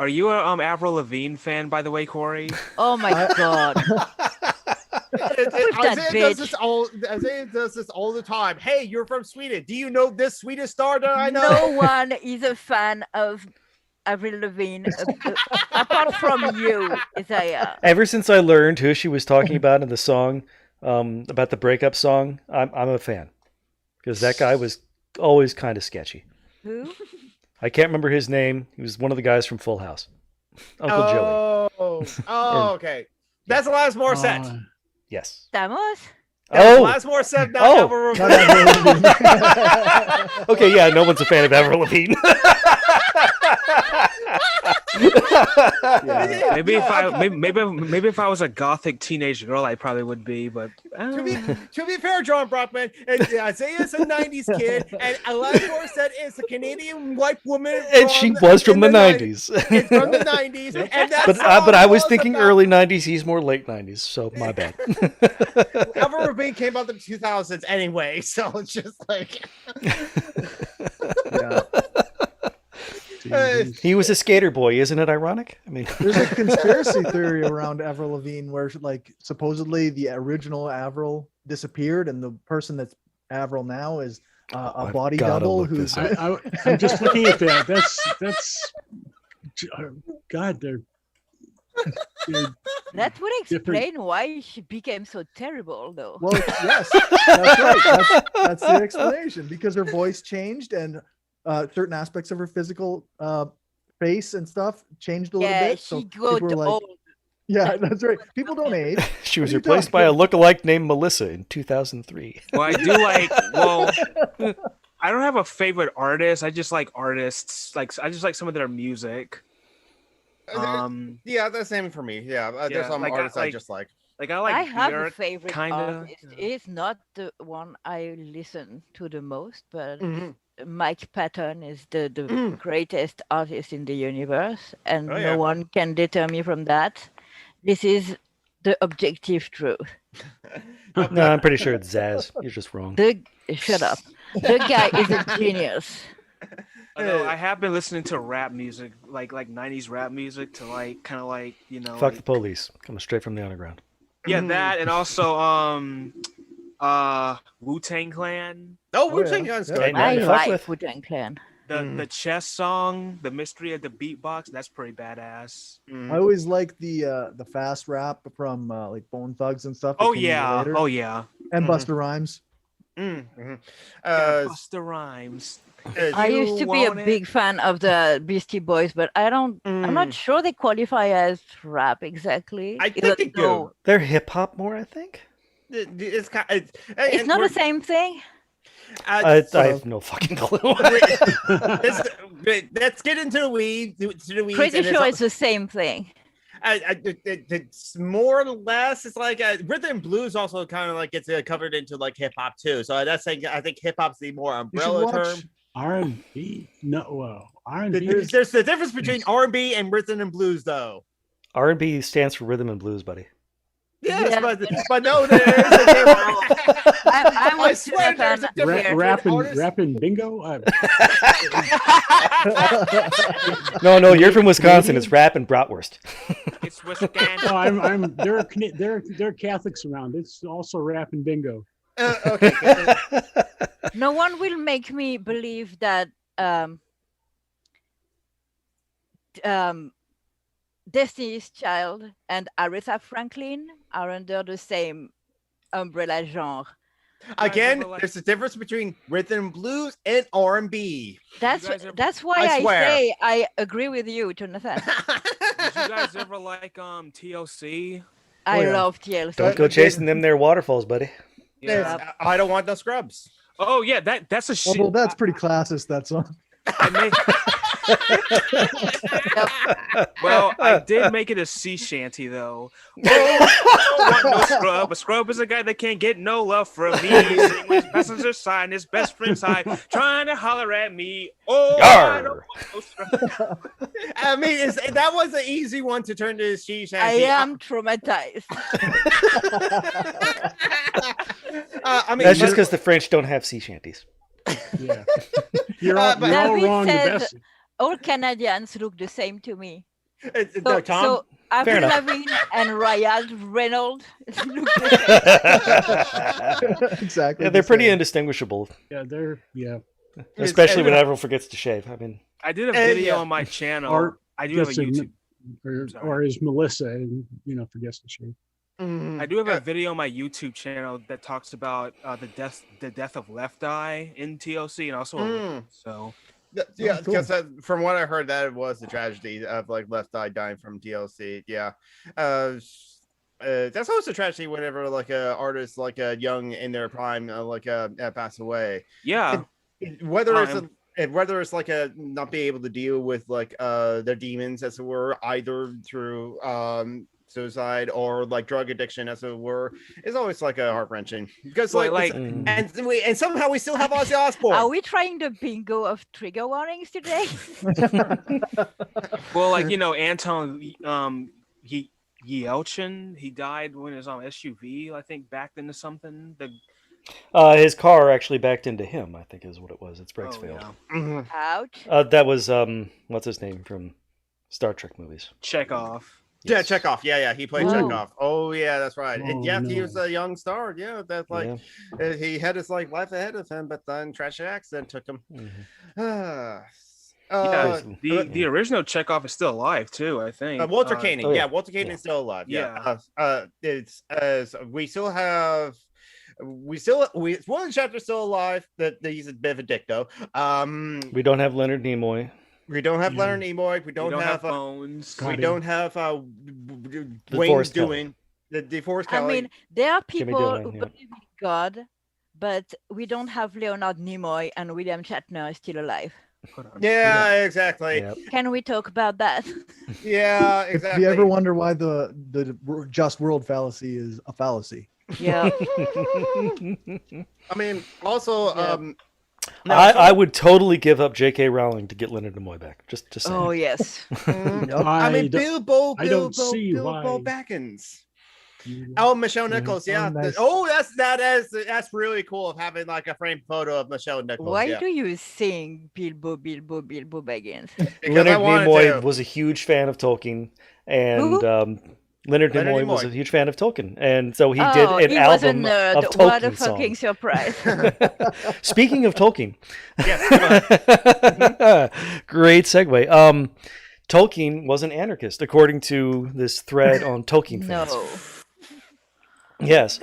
are you a Avril Lavigne fan, by the way, Corey? Oh my God. Isaiah does this all the time. Hey, you're from Sweden. Do you know this Swedish star that I know? No one is a fan of Avril Lavigne apart from you, Isaiah. Ever since I learned who she was talking about in the song about the breakup song, I'm a fan because that guy was always kind of sketchy. Who? I can't remember his name. He was one of the guys from Full House. Uncle Joey. Okay. That's Alanis Morissette. Yes. Stamos? Alanis Morissette, not Avril Not Lavigne. Avril Lavigne. Okay, yeah, no one's a fan of Avril Lavigne. Yeah. Maybe if I was a gothic teenage girl, I probably would be. But To be fair, John Brockman, and Isaiah's a 90s kid, and Alanis Morissette is a Canadian white woman. And she was from the 90s. It's from the 90s. And that's But I was thinking early 90s. He's more late 90s, so my bad. Avril Lavigne came out in the 2000s anyway, so it's just like. Yeah. He was a skater boy, isn't it ironic? I mean, There's a conspiracy theory around Avril Lavigne where, like, supposedly the original Avril disappeared, and the person that's Avril now is a body gotta double look who's. this up. I'm just looking at that. That's God. They're That would Different- explain why she became so terrible, though. Well, yes, that's right. That's the explanation, because her voice changed and certain aspects of her physical face and stuff changed a little yeah, bit. she So got people were like, old. yeah, that's right. People don't age. she was What are you replaced by a lookalike named Melissa in 2003. well, I do like. Well, I don't have a favorite artist. I just like artists. Like I just like some of their music. Yeah, that's the same for me. Yeah, there's Yeah, some like, artists I like- just like. Like I like. I have a Björk, favorite kinda, artist. yeah. It's not the one I listen to the most, but Mhm. Mike Patton is the greatest artist in the universe, and Oh, yeah. no one can deter me from that. This is the objective truth. No, I'm pretty sure it's Zaz. You're just wrong. Shut up. The guy is a genius. Although I have been listening to rap music, like 90s rap music, to like kind of like Fuck the police. Coming straight from the underground. yeah, that, and also Wu-Tang Clan, Oh, Oh, Wu-Tang yeah. Clan's Yeah. good. Hey, I to fuck like with. Wu-Tang Clan. the chess song, the mystery of the beatbox, that's pretty badass. I always like the fast rap from like Bone Thugs and stuff. that Oh came yeah, later. oh yeah. And Busta Rhymes. Busta Rhymes. I You used to be a want it? big fan of the Beastie Boys, but I'm not sure they qualify as rap exactly. I think even they do. though They're hip hop more, I think. It's kind. It's not the same thing. I have no fucking clue. Let's get into the weeds. Pretty sure it's the same thing. It's more or less. It's like rhythm and blues also kind of like gets covered into like hip hop too. So that's like I think hip hop's the more You should umbrella watch. term. R&B. No, well, R&B. There's the difference between R&B and rhythm and blues, though. R&B stands for rhythm and blues, buddy. Yes, Yeah. but no, there is a difference. I I was swear there's a difference between artists. Rapping bingo. No, you're from Wisconsin. It's rap and bratwurst. It's Wisconsin. Oh, there are Catholics around. It's also rapping bingo. Okay. No one will make me believe that Destiny's Child and Aretha Franklin are under the same umbrella genre. Again, ever like- there's a difference between rhythm and blues and R&B. That's guys ever- that's why I I swear. say I agree with you, Jonathan. Did you guys ever like TLC? I yeah. love TLC. Don't go chasing them there waterfalls, buddy. Yes, I don't want no scrubs. Oh yeah, that's a shit. Well, that's pretty classist. That song. I made- Well, I did make it a sea shanty though. Oh, I don't want no scrub. A scrub is a guy that can't get no love from me. Sitting with his passenger side and his best friend's side, trying to holler at me. Oh, I don't Yarr. want no scrub. I mean, that was an easy one to turn to the she I shanty. am traumatized. I mean, That's just because the French don't have sea shanties. Yeah. You're all David wrong. The said- best. All Canadians look the same to me. no, Tom. So Avril enough. Lavigne and Ryan Reynolds look the same. Exactly. Yeah, the they're pretty same. indistinguishable, Yeah, especially when Avril forgets to shave. I mean, I did a video yeah. on my channel. Or I do have a Just a- YouTube. or Sorry. or is Melissa and forgets to shave. Mhm. I do have a video on my YouTube channel that talks about the death of Left Eye in TLC, and also so Yeah, cool. because from what I heard, that was the tragedy of like Left Eye dying from TLC. Yeah, that's always a tragedy whenever like a artist like a young in their prime pass away. yeah. Whether it's like a not being able to deal with like their demons as it were, either through suicide or like drug addiction as it were, is always like a heart-wrending because and somehow we still have Ozzy Osbourne. Are we trying the bingo of trigger warnings today? Well, like Anton Yelchin, he died when his SUV, I think, backed into something. His car actually backed into him, I think is what it was. Its brakes failed. Yeah. Ouch. That was what's his name from Star Trek movies? Chekhov. Yeah, Chekhov. Yeah, he played Whoa. Chekhov. Oh, yeah, that's right. Oh, He no. was a young star. Yeah, that's like he had his like life ahead of him, but then tragic accident took him. Yeah, the original Chekhov is still alive too, I think. Walter Koenig. oh, yeah. Walter Koenig is still alive. Yeah. It's we still have. One of the chapters still alive. That he's a bit of a dick though. We don't have Leonard Nimoy. We don't have Yeah. Leonard Nimoy. We don't have Bones. we don't have Wayne Forrest doing the DeForest I Kelly. mean, there are Jimmy people Dillon, who yeah. believe in God, but we don't have Leonard Nimoy and William Shatner still alive. Yeah, exactly. Yep. Can we talk about that? Yeah, If exactly. you ever wonder why the just world fallacy is a fallacy. Yeah. I mean, also, I would totally give up J.K. Rowling to get Leonard Nimoy back. Just saying. Oh yes. I mean, I don't see Bilbo why. Baggins. Oh, Michelle Yeah. Nichols, Oh, yeah. nice. That's really cool of having like a framed photo of Michelle Nichols. Why yeah. do you sing Bilbo Baggins? Because Leonard I wanted Nimoy to. was a huge fan of Tolkien, and Who? Leonard Nimoy was a huge fan of Tolkien, and so he did an he was a album nerd. of What a Tolkien fucking songs. surprise. Speaking of Tolkien, Yes, great segue. Tolkien was an anarchist, according to this thread on Tolkien fans. No. Yes,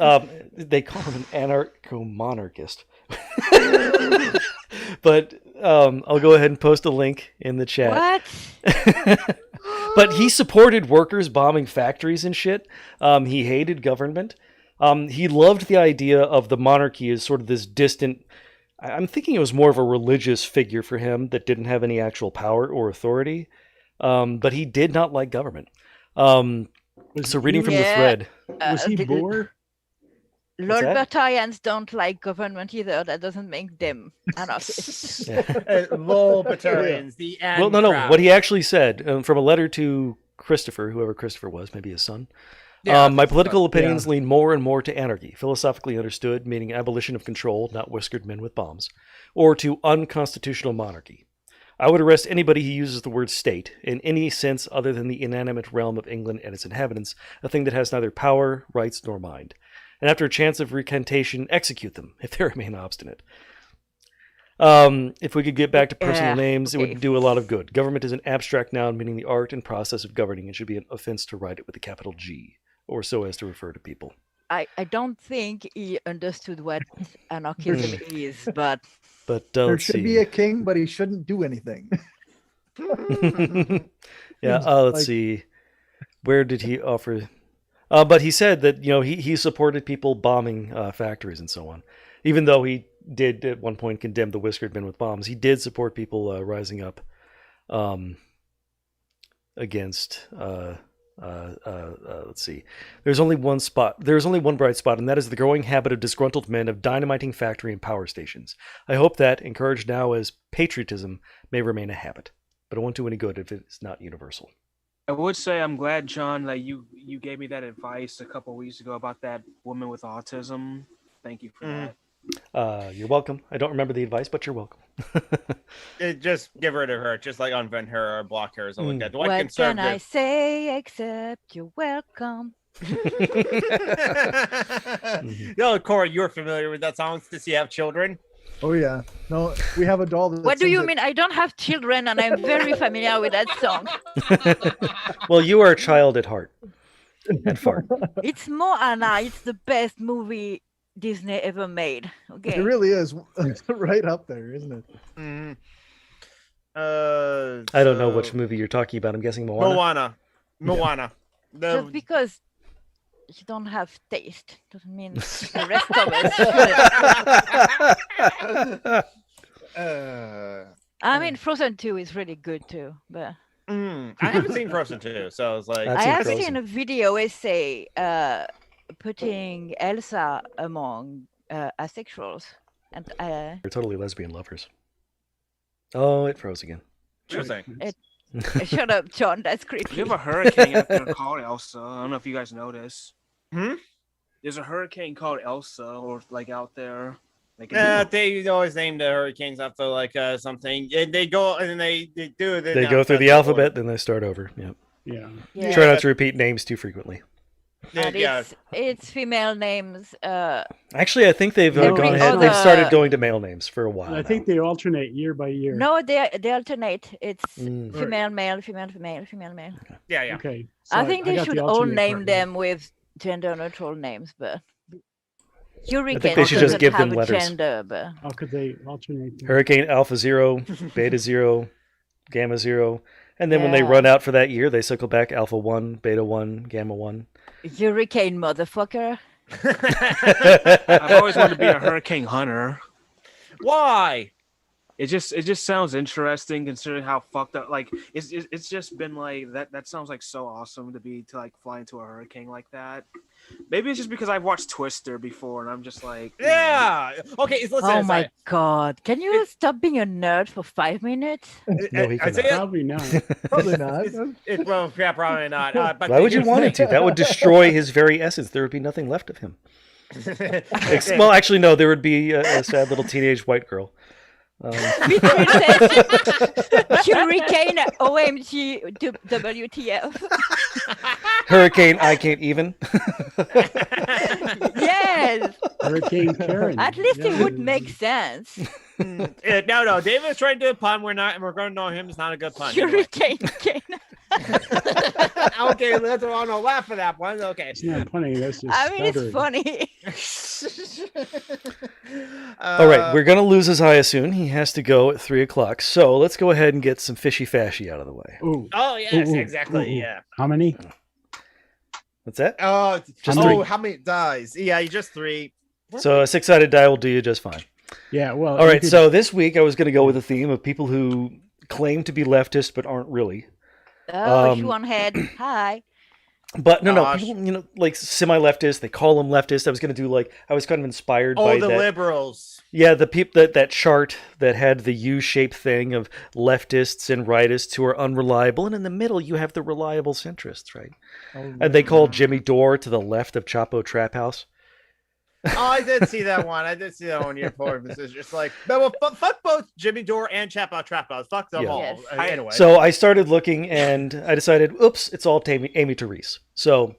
they call him an anarcho-monarchist. But I'll go ahead and post a link in the chat. What? But he supported workers bombing factories and shit. He hated government. He loved the idea of the monarchy as sort of this distant... I'm thinking it was more of a religious figure for him that didn't have any actual power or authority. But he did not like government. So reading from the Yeah. thread... Was he bored? What's that? Libertarians don't like government either. That doesn't make them anarchists. Libertarians, the Well, no. What he actually said from a letter to Christopher, whoever Christopher was, maybe his son. My political opinions lean more and more to anarchy, philosophically understood, meaning abolition of control, not whiskered men with bombs, or to unconstitutional monarchy. I would arrest anybody who uses the word state in any sense other than the inanimate realm of England and its inhabitants, a thing that has neither power, rights, nor mind. And after a chance of recantation, execute them, if they remain obstinate. If we could get back to personal names, it would do a lot of good. Government is an abstract noun meaning the art and process of governing. It should be an offense to write it with a capital G, or so as to refer to people. I don't think he understood what anarchism is, but There There should be a king, but he shouldn't do anything. Let's see. Where did he offer... but he said that he supported people bombing factories and so on. Even though he did at one point condemn the whiskered men with bombs, he did support people rising up against. Let's see. There's only one bright spot, and that is the growing habit of disgruntled men of dynamiting factory and power stations. I hope that, encouraged now as patriotism, may remain a habit. But it won't do any good if it's not universal. I would say I'm glad, John, that you gave me that advice a couple of weeks ago about that woman with autism. Thank you for that. You're welcome. I don't remember the advice, but you're welcome. Just get rid of her, just like unvent her or block her or something like that. what can I say except you're welcome? Corey, you're familiar with that song since you have children. Oh yeah. No, we have a doll. That What do sings you it. mean? I don't have children, and I'm very familiar with that song. Well, you are a child at heart. and fart. It's Moana. It's the best movie Disney ever made. Okay. It really is right up there, isn't it? Mhm. I don't know which movie you're talking about. I'm guessing Moana. Moana. Just because you don't have taste doesn't mean the rest of us shouldn't. I mean, Frozen 2 is really good too, but I haven't seen Frozen 2, so I was like, I've I seen have Frozen. seen a video essay putting Elsa among asexuals, and They're totally lesbian lovers. Oh, it froze again. interesting. shut up, John. That's We creepy. have a hurricane out there called Elsa. I don't know if you guys know this. Hmm? There's a hurricane called Elsa, or like out there. Like They always name the hurricanes after like something. And they go and they do it. They go through the alphabet, then they start over. Yep. Yeah. Yeah. Try not to repeat names too frequently. And Yeah. it's female names. Actually, I think they've Every gone ahead. other- They've started going to male names for a while. I think they alternate year by year. No, they alternate. It's Mm. female, male, female, female, female, male. Yeah. Okay. So I think they got the should all alternate name part them with gender neutral names, but Hurricane think they should just doesn't give them have a letters. gender, but right. How could they alternate? them? Hurricane Alpha 0, Beta 0, Gamma 0. And then when they Yeah. run out for that year, they cycle back Alpha 1, Beta 1, Gamma 1. Hurricane motherfucker. I've always wanted to be a hurricane hunter. Why? It just sounds interesting considering how fucked up. Like it's just been like that. That sounds like so awesome to like fly into a hurricane like that. Maybe it's just because I've watched Twister before, and I'm just like, you know. Yeah. Okay. So listen. Oh my god. Can you stop being a nerd for 5 minutes? No, he I say cannot. Probably not. Probably not. well, yeah, probably not. But Why would you want it to? That would destroy his very essence. There would be nothing left of him. Well, actually, no. There would be a sad little teenage white girl. Between says Hurricane OMG WTF. Hurricane, I can't even. Yes. Hurricane Karen. At least Yeah. it would make sense. No. David's trying to do a pun. We're going to know him. It's not a good pun. Anyway. Hurricane Kane. Okay, let's all no laugh for that one. Okay. It's not funny. That's just I mean, it's stuttering. funny. All right, we're going to lose his eye soon. He has to go at 3 o'clock. So let's go ahead and get some fishy-fashy out of the way. Ooh. Oh yes, Ooh, ooh, exactly. ooh, ooh. Yeah. How many? What's that? Just three. how many dies? Yeah, you just 3. So a 6-sided die will do you just fine. Yeah. Well. All you right, could- so this week I was going to go with a theme of people who claim to be leftist but aren't really. Oh, shoe on head. Hi. But no, Gosh. people, like semi-leftist, they call them leftist. I was going to do I was kind of inspired Oh, by the that. liberals. Yeah, the people that chart that had the U-shaped thing of leftists and rightists who are unreliable, and in the middle you have the reliable centrists, right? Oh, And they called Jimmy Dore to the left of Chapo Trap House. Oh, I did see that one. I did see that one. Your poor it's just like, but fuck both Jimmy Dore and Trap House. Fuck them Yeah. all. Yes. Anyway. So I started looking, and I decided, oops, it's all Amy Therese. So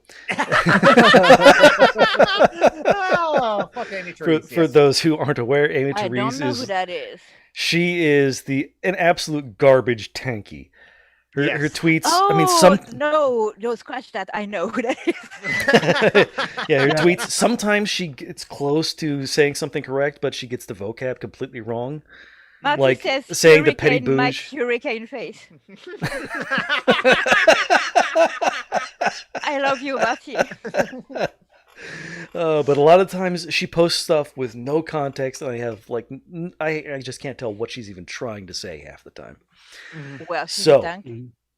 Oh, fuck Amy Therese. for those who aren't aware, Amy I Therese don't know who is that is. she is an absolute garbage tanky. Her Yes. tweets. Oh, I mean, no, scratch that. I know who that is. yeah, her tweets. Sometimes she gets close to saying something correct, but she gets the vocab completely wrong. Marty Like says saying the petty hurricane, Mike bouge. hurricane face. I love you, Marty. But a lot of times she posts stuff with no context, and I have I just can't tell what she's even trying to say half the time. Well, she's So- a tank.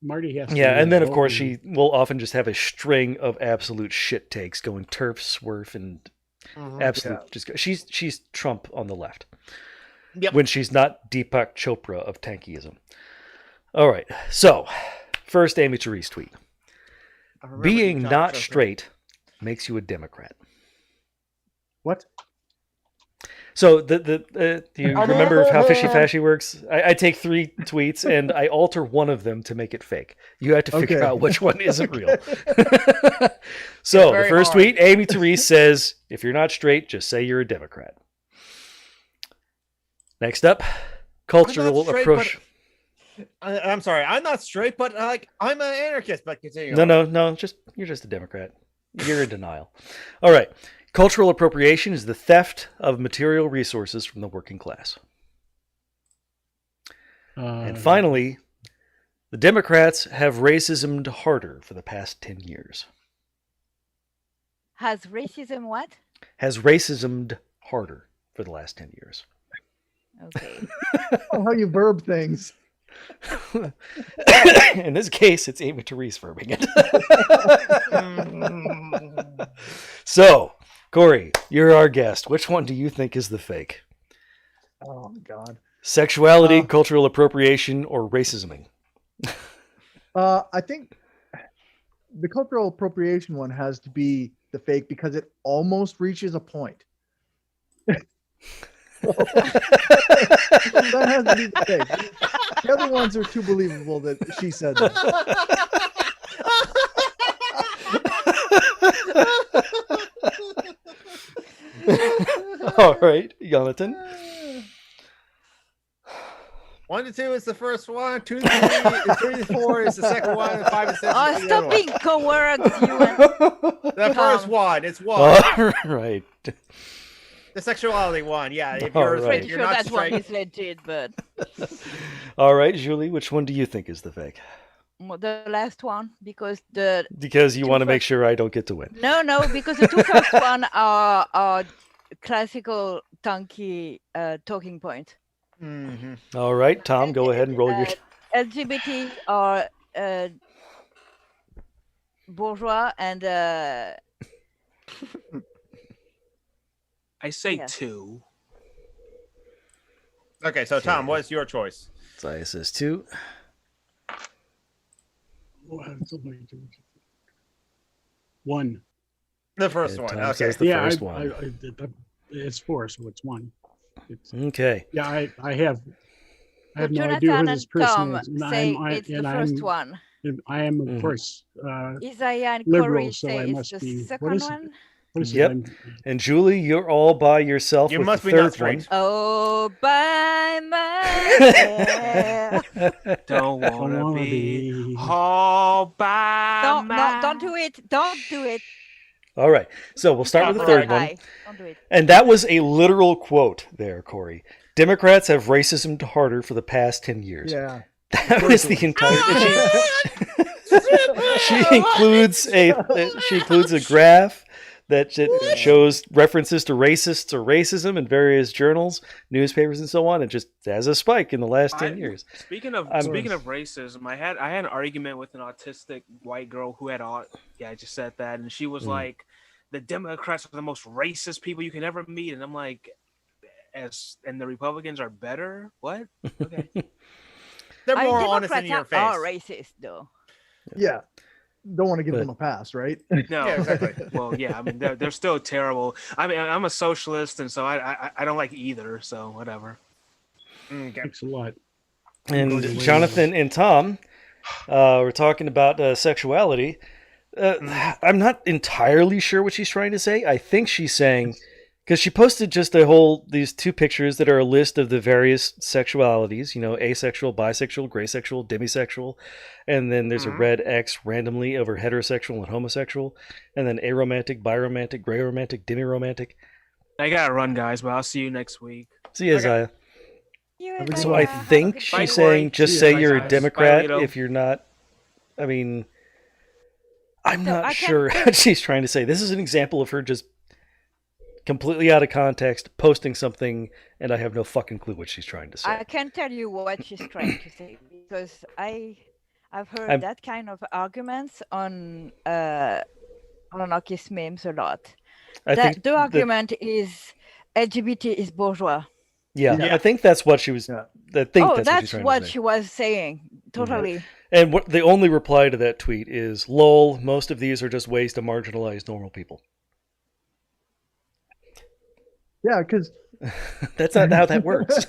Marty has. to Yeah, be and then of vocal. course she will often just have a string of absolute shit takes going turf, swerf, and absolute. Just she's Trump on the left. Yep. When she's not Deepak Chopra of tankyism. All right, so first Amy Therese tweet: being not straight makes you a Democrat. What? So do you remember how fishy-fashy works? I take 3 tweets and I alter one of them to make it fake. You have to figure Okay. out which one isn't real. So the very first hard. tweet, Amy Therese says, if you're not straight, just say you're a Democrat. Next up, cultural straight, approach. I'm sorry, I'm not straight, but like I'm an anarchist. But continue. No, on. you're just a Democrat. You're in denial. All right. Cultural appropriation is the theft of material resources from the working class. And finally, the Democrats have racismed harder for the past 10 years. Has racism what? Has racismed harder for the last 10 years. Okay. Oh, how you verb things. In this case, it's Amy Therese verbing it. So, Corey, you're our guest. Which one do you think is the fake? Oh God. Sexuality, cultural appropriation, or racisming? I think the cultural appropriation one has to be the fake because it almost reaches a point. That has to be the fake. The other ones are too believable that she said that. All right, Jonathan. 1 to 2 is the first one. 2 to 3, 3 to 4 is the second one. And 5 to 6 Oh, is the stop other being one. cowards, you and The first one. It's one. All right. The sexuality one. Yeah. If All you're, right. pretty you're sure not that one straight. is legit, but All right, Julie, which one do you think is the fake? the last one because Because you Two want to make first- sure I don't get to win. no, because the two first one are classical donkey talking point. Mm-hmm. All right, Tom, go ahead and roll your... LGBT are bourgeois and I say Yes. 2. Okay, so Tom, what's your choice? Saya says 2. One. The first Yeah, one. Tom Okay. says the Yeah, first one. it's 4, so it's 1. It's, Okay. yeah, I have no idea who Jonathan this and person Tom is. And say I'm, it's the first one. I am, of Mhm. course, Isaiah and liberal, Corey so say I it's must the be. What second is it? one. What is Yep. it? And Julie, you're all by yourself You with must the be not third one. straight. Oh, by myself. Don't I wanna wanna be be. all by Don't do it. Don't do it. All right, so we'll start with the third one. Hi. Don't do it. And that was a literal quote there, Corey. Democrats have racism harder for the past 10 years. Yeah. That was the entire... She includes a graph that shows references to racists or racism in various journals, newspapers, and so on. It just has a spike in the last 10 years. Speaking of racism, I had an argument with an autistic white girl who had I just said that, and she was like, "The Democrats are the most racist people you can ever meet," and I'm like, and the Republicans are better. What? Okay. They're more Democrats honest in your face. are racist, though. Yeah. Don't want to give But- them a pass, right? No, Yeah, exactly. Well, yeah, I mean they're still terrible. I mean, I'm a socialist, and so I don't like either. So whatever. Okay. Thanks a lot. And Jonathan and Tom were talking about sexuality. I'm not entirely sure what she's trying to say. I think she's saying, because she posted just these 2 pictures that are a list of the various sexualities, asexual, bisexual, gray sexual, demisexual, and then there's a red X randomly over heterosexual and homosexual, and then aromantic, biromantic, gray romantic, demiromantic. I gotta run, guys, but I'll see you next week. See you, Isaiah. You So I Isaiah, think have a good she's day. saying just Yeah, say bye, you're a guys. Democrat Bye, Lito. if you're not. I mean, I'm So not I can- sure what she's trying to say. This is an example of her just completely out of context posting something, and I have no fucking clue what she's trying to say. I can tell you what she's trying to say because I've heard I'm- that kind of arguments on anarchist memes a lot. I think The argument is LGBT is bourgeois. yeah, I think that's what she was. Yeah. I think Oh, that's what she's trying what to say. she was saying. Totally. And what the only reply to that tweet is, "Lol, most of these are just ways to marginalize normal people." Yeah, because That's not how that works.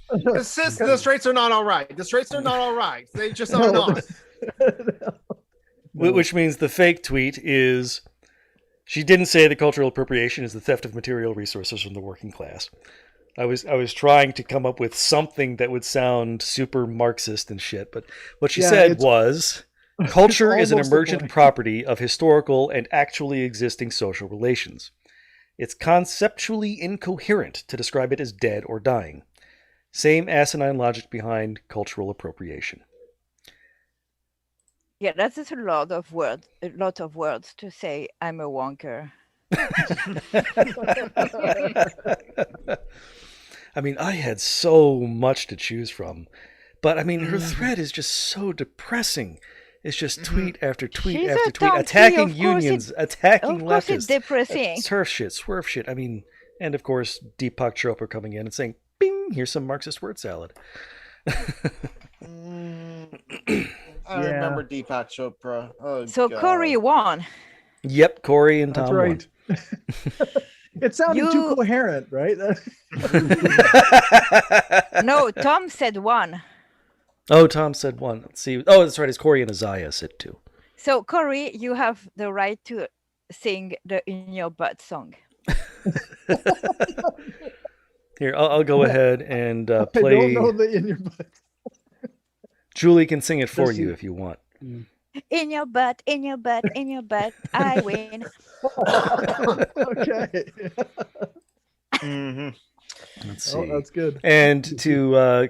The straights are not all right. The straights are not all right. They just are not. Which means the fake tweet is, she didn't say the cultural appropriation is the theft of material resources from the working class. I was trying to come up with something that would sound super Marxist and shit, but what she said was, culture is an almost the emergent point. property of historical and actually existing social relations. It's conceptually incoherent to describe it as dead or dying. Same asinine logic behind cultural appropriation. Yeah, that's just a lot of words to say I'm a wonker. I mean, I had so much to choose from, but I mean, her thread is just so depressing. It's just tweet after tweet She's after a tweet, donkey, attacking of course unions, attacking Of course, it's leftists, depressing. turf shit, swerve shit. I mean, and of course, Deepak Chopra coming in and saying, "Bing, here's some Marxist word salad." I remember Deepak Chopra. Oh, So God. Corey won. Yep, Corey and That's Tom right. It sounded too coherent, right? No, Tom said one. Oh, Tom said one. Let's see. Oh, that's right. It's Corey and Isaiah said two. So Corey, you have the right to sing the In Your Butt song. Here, I'll go ahead and I play. don't know the In Your Butt. Julie can sing it for This you is- if you want. In your butt, in your butt, in your butt, I win. Okay. Mhm. Let's see. Oh, that's good. And to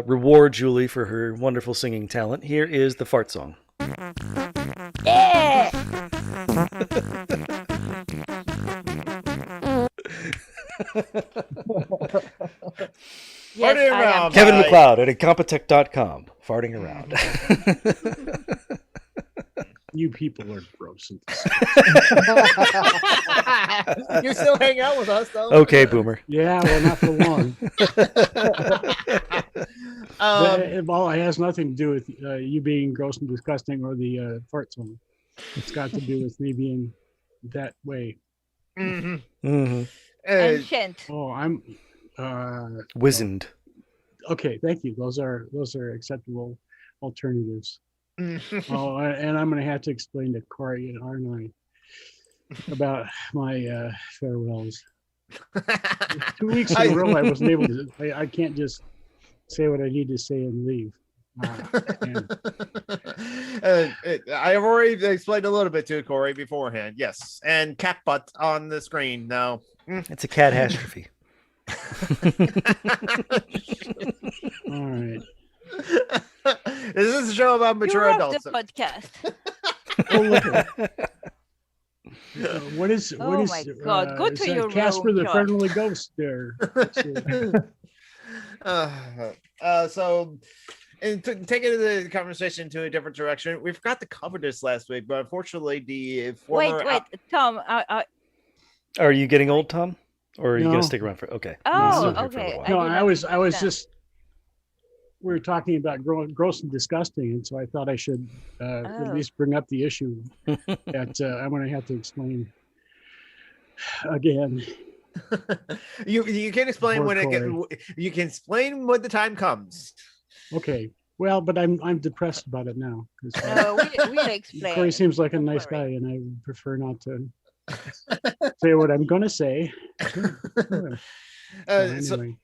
reward Julie for her wonderful singing talent, here is the fart song. Yeah. Yes, Farting I am. around. Kevin Bye. McLeod at incompetech.com, farting around. You people are gross. You still hang out with us, though. Okay, Boomer. Yeah, well, not for long. Well, it has nothing to do with you being gross and disgusting or the fart song. It's got to do with me being that way. Mhm. Mm-hmm. Ancient. Oh, I'm Wizened. okay. Thank you. Those are acceptable alternatives. Mhm. Oh, and I'm going to have to explain to Corey and Arnai about my farewells. 2 weeks in a row, I wasn't able to. I can't just say what I need to say and leave. I have already explained a little bit to Corey beforehand. Yes, and cat butt on the screen now. It's a catastrophe. All right. This is a show about You mature rock adults. the podcast. Oh, look at what is Oh my God, go is to that your Casper room, the John. Friendly Ghost there? So, and taking the conversation to a different direction, we forgot to cover this last week, but unfortunately, the former Wait, Tom. Are you getting old, Tom? Or are you going No. to stick around for? Okay. Oh, Still here for a okay. while. No, did I not was understand. just. We were talking about gross and disgusting, and so I thought I should at Oh. least bring up the issue that I'm going to have to explain again. you can explain Poor when it Corey. you can explain when the time comes. Okay. Well, but I'm depressed about it now because No, we'll explain. Corey seems like a Don't nice worry. guy, and I would prefer not to say what I'm going to say. So anyway.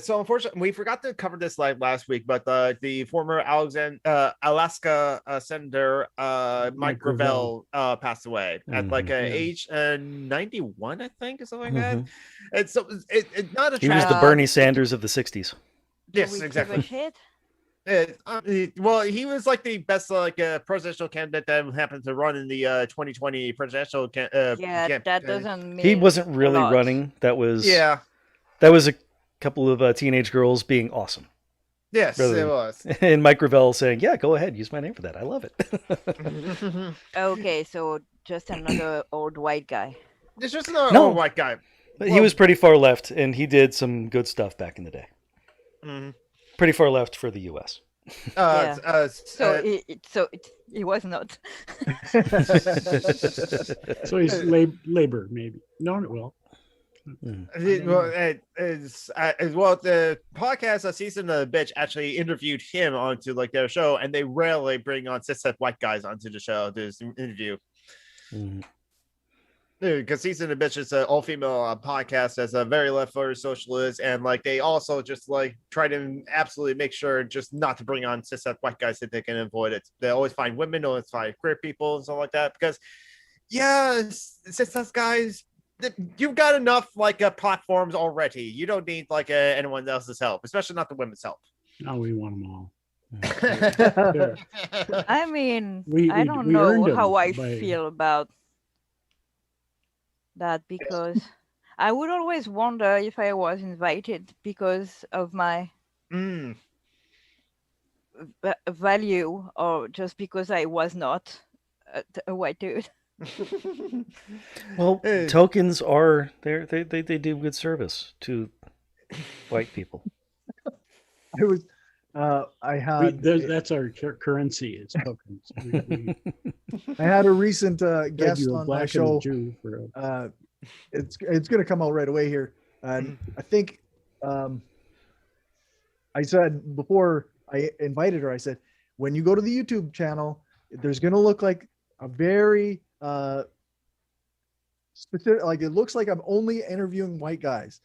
So unfortunately, we forgot to cover this last week, but the former Alaska Senator Mike Gravel passed away at like age 91, I think, or something like that. And so it's not a He was the Bernie Sanders of the 60s. Do Yes, we give a exactly. shit? Well, he was like the best presidential candidate that happened to run in the 2020 presidential Yeah, campaign. that doesn't mean He wasn't a really lot. running. That was Yeah. a couple of teenage girls being awesome. Yes, Really. it was. And Mike Gravel saying, yeah, go ahead, use my name for that. I love it. Okay, so just another old white guy. It's just another No. old white guy. He was pretty far left, and he did some good stuff back in the day. Mhm. Pretty far left for the U.S. He was not. So he's labor, maybe. No, it will. The podcast Season of the Bitch actually interviewed him onto like their show, and they rarely bring on cishet white guys onto the show to interview. Because Season of Bitch is an all-female podcast that's a very left-footed socialist, and like they also just like try to absolutely make sure just not to bring on cishet white guys if they can avoid it. They always find women, always find queer people and stuff like that. Because cishet guys, you've got enough like platforms already. You don't need like anyone else's help, especially not the women's help. Now we want them all. I mean, We I don't earned know them how I by- feel about that because I would always wonder if I was invited because of my value or just because I was not a white dude. Well, tokens are they do good service to white people. I was, I had, that's our currency. It's tokens. I had a recent guest you a on my black and a show. Jew for It's going to come out right away here, and I think I said before I invited her, I said when you go to the YouTube channel, there's going to look like a very specific, like it looks like I'm only interviewing white guys.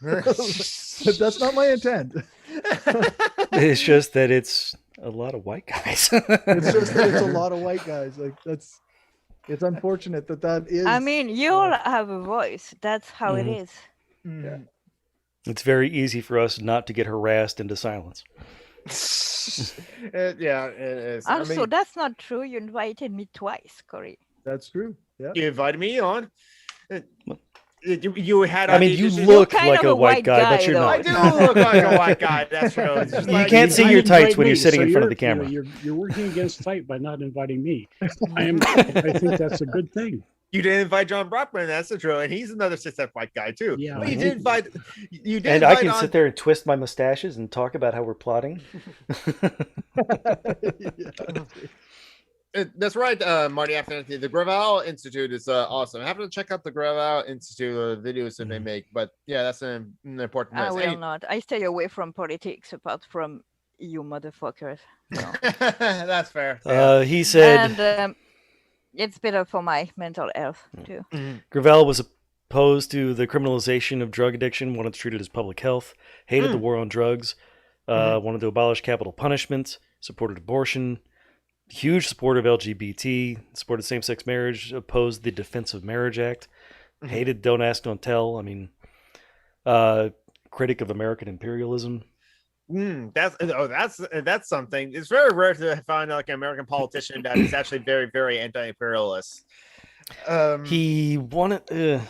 But that's not my intent. It's just that it's a lot of white guys. It's just that it's a lot of white guys. Like it's unfortunate that is. I mean, you all have a voice. That's how it is. Yeah. It's very easy for us not to get harassed into silence. Yeah, it is. Also, I mean, that's not true. You invited me twice, Corey. That's true. Yeah. you invited me on. You had. I mean, you auditions. look kind like of a a white white guy, guy, but you're though. I not. do look like a white guy. That's true. It's just You like- can't see You your didn't tights invite when you're me, sitting in front of the you're- you camera. know, You're working against fight by not inviting me. I think that's a good thing. You didn't invite John Brockman. That's the truth, and he's another cishet white guy too. Yeah, but I you hope did invite. You did. And I invite can on- sit there and twist my mustaches and talk about how we're plotting. That's right, Marty. After the Gravel Institute is awesome. I have to check out the Gravel Institute videos that they make. But yeah, that's an important. I list. will Hey, not. I stay away from politics apart from you motherfuckers. So. that's fair. He said And it's better for my mental health too. Gravel was opposed to the criminalization of drug addiction, wanted to treat it as public health, hated the war on drugs, wanted to abolish capital punishment, supported abortion, huge supporter of LGBT, supported same-sex marriage, opposed the Defense of Marriage Act, hated Don't Ask, Don't Tell. I mean, critic of American imperialism. That's something. It's very rare to find like an American politician that is actually very, very anti-imperialist. He wanted.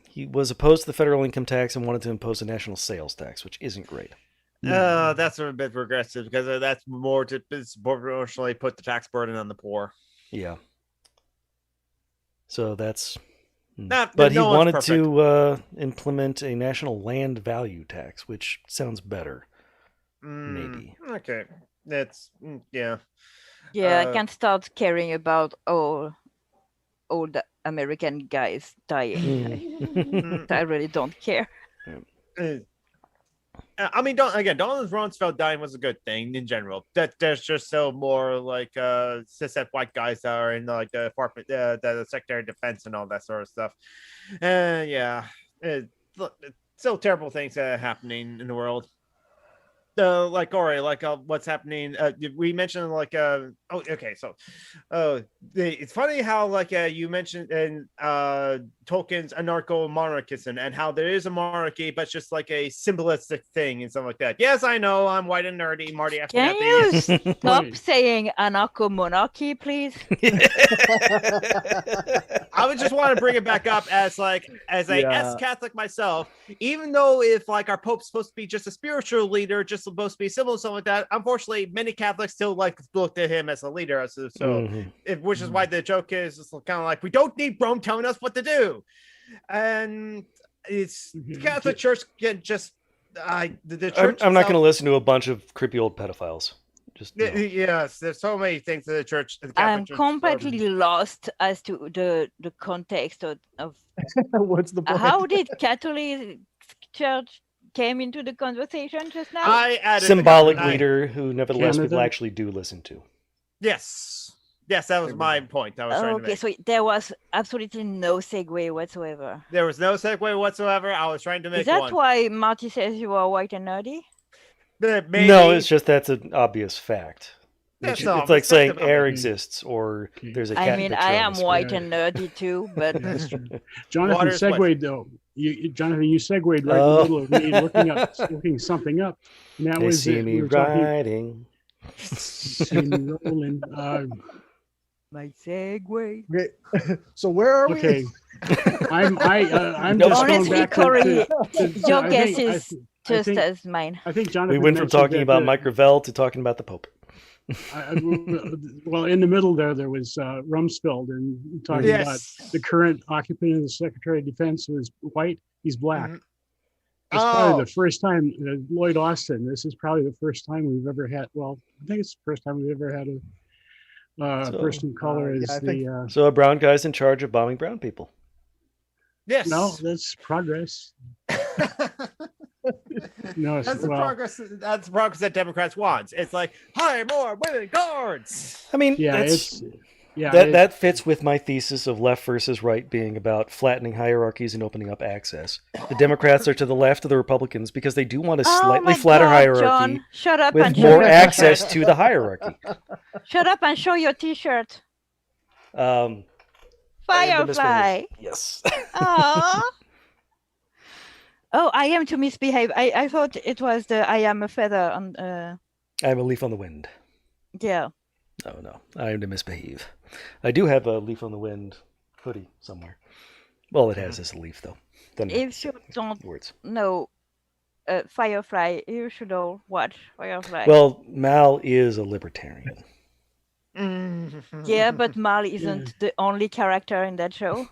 He was opposed to the federal income tax and wanted to impose a national sales tax, which isn't great. That's a bit progressive because that's more to disproportionately put the tax burden on the poor. Yeah. So that's. But he wanted to implement a national land value tax, which sounds better. Maybe. Okay. That's yeah. Yeah, I can't start caring about all the American guys dying. I really don't care. I mean, Donald Rumsfeld dying was a good thing in general. That there's just so more like cishet white guys that are in like the department, the Secretary of Defense and all that sort of stuff. Yeah, it's still terrible things happening in the world. Like Corey, like what's happening? We mentioned like it's funny how like you mentioned in Tolkien's anarcho-monarchism and how there is a monarchy, but it's just like a symbolistic thing and stuff like that. Yes, I know I'm white and nerdy, Marty. Can you stop saying anarcho-monarchy, please? I would just want to bring it back up as a ex-Catholic myself, even though if like our Pope's supposed to be just a spiritual leader, just supposed to be civil, something like that. Unfortunately, many Catholics still like looked at him as a leader, which is why the joke is kind of like we don't need Rome telling us what to do, and it's the Catholic Church can just the church. I'm not going to listen to a bunch of creepy old pedophiles. Just no. Yes, there's so many things that the church. I'm completely lost as to the context of what's the point? How did Catholic Church came into the conversation just now? I added symbolic leader who nevertheless Canada? people actually do listen to. Yes. Yes, that was my point. I was trying to Okay, make. so there was absolutely no segue whatsoever. There was no segue whatsoever. I was trying to make Is that one. why Marty says you are white and nerdy? Maybe. No, it's just that's an obvious fact. That's It's not like saying respectable. air exists or there's a cat I mean, picture I on am the screen. white and nerdy too, but Yeah, that's true. Jonathan Water is what? segued though. Jonathan, you segued right in the Oh. middle of me looking something up, and that They was see it. me We were talking. riding. See me rolling. my segue. Okay. So where are we? Okay, I'm No, just going Honestly, back Corey, to your I guess think- I is th- just think- as mine. I think Jonathan. We went from mentioned talking that about the- Mike Gravel to talking about the Pope. well, in the middle there was Rumsfeld, and talking about Yes. the current occupant of the Secretary of Defense was white. He's black. Mhm. It's Oh. probably the first time Lloyd Austin. This is probably the first time we've ever had. Well, I think it's the first time we've ever had a So, person of color yeah, as I think- the. So a brown guy's in charge of bombing brown people. Yes. No, that's progress. No, That's the well, progress. That's the progress that Democrats want. It's like hire more women guards. I mean, yeah, that's, it's that fits with my thesis of left versus right being about flattening hierarchies and opening up access. The Democrats are to the left of the Republicans because they do want a Oh slightly my flatter God, hierarchy John, shut up with and show more your access t-shirt. to the hierarchy. Shut up and show your T-shirt. I am the Firefly. Yes. Aww. Oh, I am to misbehave. I thought it was the I am a feather on. I am a leaf on the wind. Yeah. No, I am to misbehave. I do have a leaf on the wind hoodie somewhere. Well, it has as a leaf though. Doesn't have If you don't words. know Firefly, you should all watch Firefly. Well, Mal is a libertarian. Yeah, but Mal isn't the only character in that show.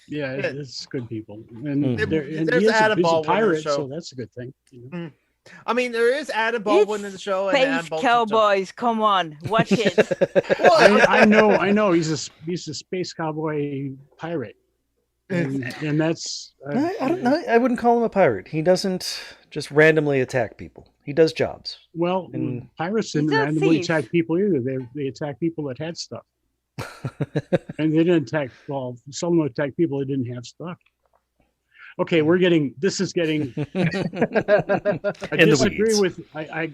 yeah, it's good people, and, Mm. and There's he's Adam a Baldwin in the pirate, show. so that's a good thing. You know? I mean, there is Adam Baldwin It's in the show, and Adam Space Baldwin. Cowboys, come on, watch it. I know. He's a space cowboy pirate, and that's. I don't know. I wouldn't call him a pirate. He doesn't just randomly attack people. He does jobs. Well, And- pirates didn't He's a randomly thief. attack people either. They attacked people that had stuff, and they didn't attack. Well, some of them attacked people that didn't have stuff. Okay, this is getting. I In the disagree weeds. with. I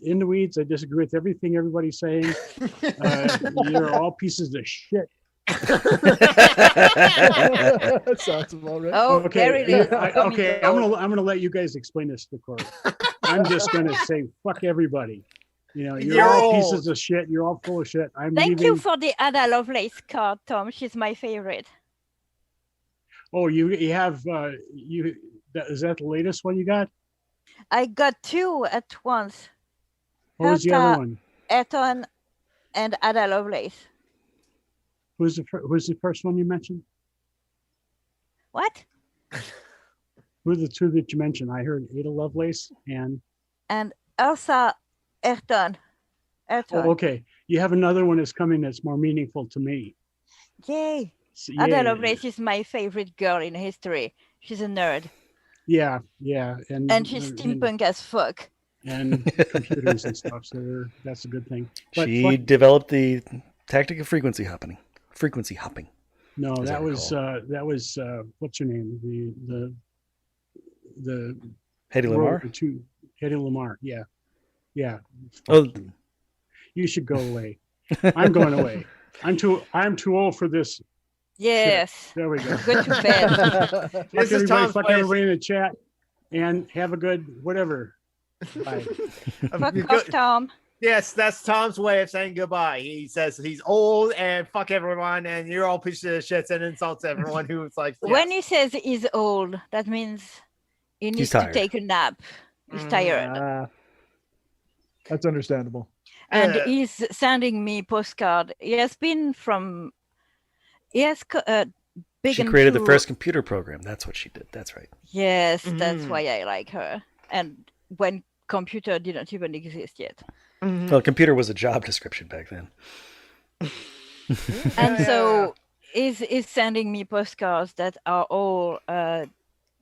in the weeds. I disagree with everything everybody's saying. You're all pieces of shit. That sounds about right. Oh, there it is. Okay, I'm gonna let you guys explain this to Corey. I'm just gonna say fuck everybody. You know, you're all pieces of shit. You're all full of shit. I'm Thank leaving. you for the Ada Lovelace card, Tom. She's my favorite. Oh, you have is that the latest one you got? I got two at once. What was the other Herta one? Eton and Ada Lovelace. Who's the first one you mentioned? What? Who are the two that you mentioned? I heard Ada Lovelace and. And Elsa Ayrton. Oh, okay. You have another one that's coming that's more meaningful to me. Yay. So, Ada yay. Lovelace is my favorite girl in history. She's a nerd. Yeah, And she's steampunk as fuck. and computers and stuff. So that's a good thing. But She fuck- developed the tactic of frequency hopping. no, as I that was what's her name? The Hedy Lamar. Hedy Lamar. Yeah. Oh, Fuck you. You should go away. I'm going away. I'm too old for this. Yes. There we go. Go to bed. Fuck This is everybody, Tom's fuck place. everybody in the chat, and have a good whatever. Bye. Fuck off, Tom. Yes, that's Tom's way of saying goodbye. He says he's old and fuck everyone, and you're all pieces of shits, and insults everyone who's like. Yes. When he says he's old, that means he needs to tired. take a nap. He's tired. That's understandable. And he's sending me postcard. He has been from. He has big. she created the first computer program. That's what she did. That's right. Yes, that's Mhm. why I like her. And when computer didn't even exist yet. Well, computer was a job description back then. And so is sending me postcards that are all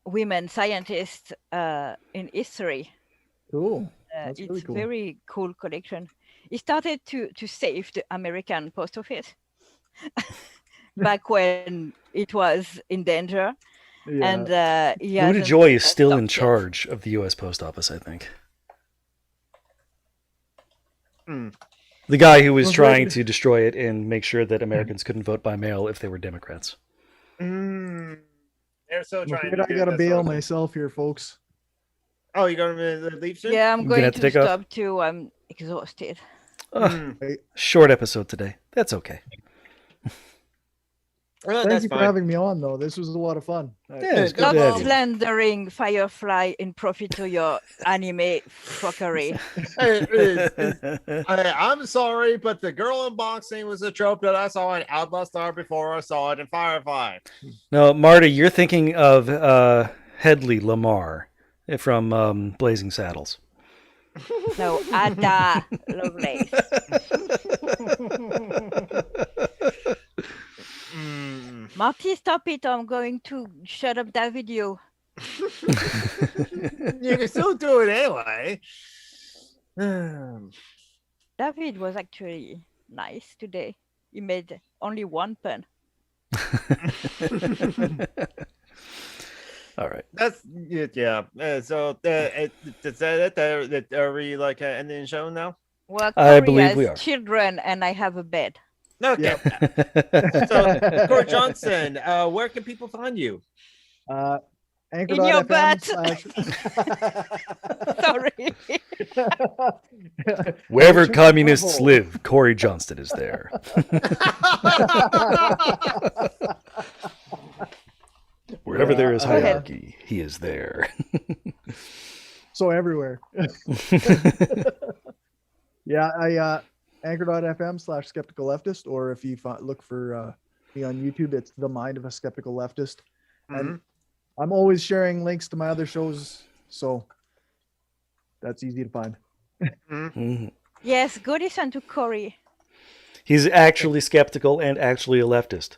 women scientists in history. Cool. That's It's really cool. very cool collection. he started to save the American post office back when it was in danger. Yeah. And he Louis hasn't DeJoy is still in stopped yet. charge of the U.S. Post Office, I think. The guy who was trying to destroy it and make sure that Americans couldn't vote by mail if they were Democrats. They're so I'm trying. afraid I gotta bail myself here, folks. Oh, you gonna leave soon? Yeah, I'm gonna going have to to take off? stop too. I'm exhausted. Short episode today. That's okay. Thank you for having me on, though. This was a lot of fun. Yeah, it's good Stop to have you. slandering Firefly in profit to your anime fuckery. I'm sorry, but the girl unboxing was a trope that I saw in Outlaw Star before I saw it in Firefly. No, Marty, you're thinking of Hedley Lamar from Blazing Saddles. No, Ada Lovelace. Marty, stop it. I'm going to shut up that video. You can still do it anyway. David was actually nice today. He made only one pun. All right. That's it, yeah. So is that are we like ending the show now? Well, I Corey believe has we are. children and I have a bed. Okay. So, Corey Johnson, where can people find you? Anchor. In your butt. /. Sorry. Wherever Don't you communists trouble. live, Corey Johnston is there. Wherever there is Go ahead. hierarchy, he is there. So everywhere. Yeah, I anchor.fm/skeptical leftist, or if you look for me on YouTube, it's The Mind of a Skeptical Leftist. And I'm always sharing links to my other shows, so that's easy to find. Mhm. Yes, go listen to Corey. He's actually skeptical and actually a leftist,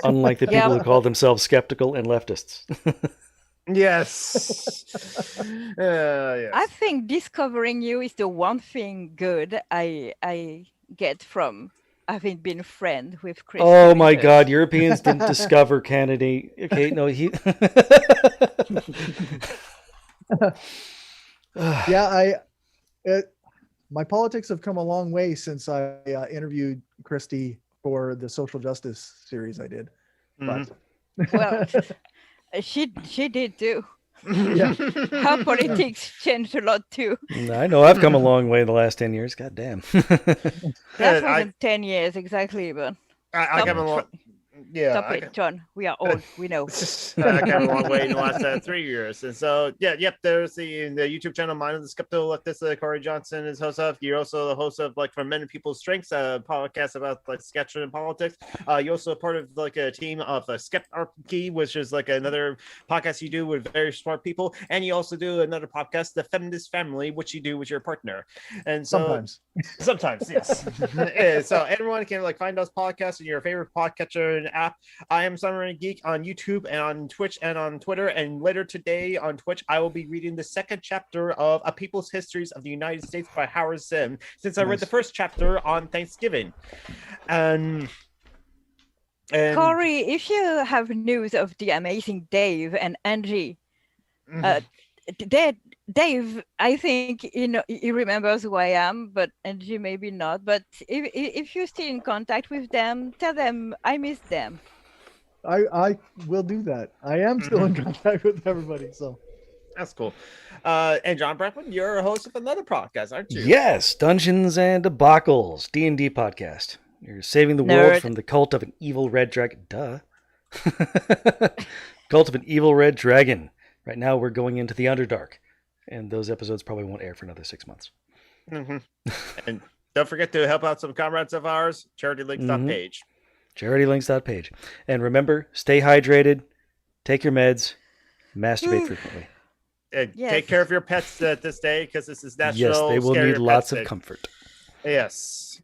unlike the people Yeah. who call themselves skeptical and leftists. Yes. Yes. I think discovering you is the one thing good I get from having been friend with Chris. Oh my Davis. God! Europeans didn't discover Kennedy. Okay, no, he. Yeah, my politics have come a long way since I interviewed Christy for the social justice series I did. But Well, she did too. yeah, Her politics changed a lot too. I know I've come a long way in the last 10 years. God damn. That I- wasn't 10 years exactly, but I Stop came a long. Yeah. stop I it, John. We are old. We know. I came a long way in the last 3 years, and so there's the YouTube channel, Mind of the Skeptical Leftist. Corey Johnson is host of. You're also the host of like From Men and People's Strengths, a podcast about like sketching and politics. You're also a part of like a team of Skeptarchy, which is like another podcast you do with very smart people, and you also do another podcast, The Feminist Family, which you do with your partner. And so sometimes. yes. Yeah, so everyone can like find those podcasts in your favorite podcatcher and app. I am Summer and Geek on YouTube and on Twitch and on Twitter. And later today on Twitch, I will be reading the second chapter of A People's Histories of the United States by Howard Zinn, since I read the first chapter on Thanksgiving. And Corey, if you have news of the amazing Dave and Angie, Dave, I think he remembers who I am, but Angie maybe not. But if you're still in contact with them, tell them I miss them. I will do that. I am still in contact with everybody, so that's cool. And John Bradman, you're a host of another podcast, aren't you? Yes, Dungeons and Debacles, D&D podcast. You're saving the world from the cult of an evil red dragon. Duh. Cult of an evil red dragon. Right now we're going into the Underdark, and those episodes probably won't air for another 6 months. And don't forget to help out some comrades of ours, charitylinks.page. Charitylinks.page. And remember, stay hydrated, take your meds, masturbate frequently. And take care of your pets this day, because this is National Yes, they will Scare need Your lots Pets of Day. comfort. Yes.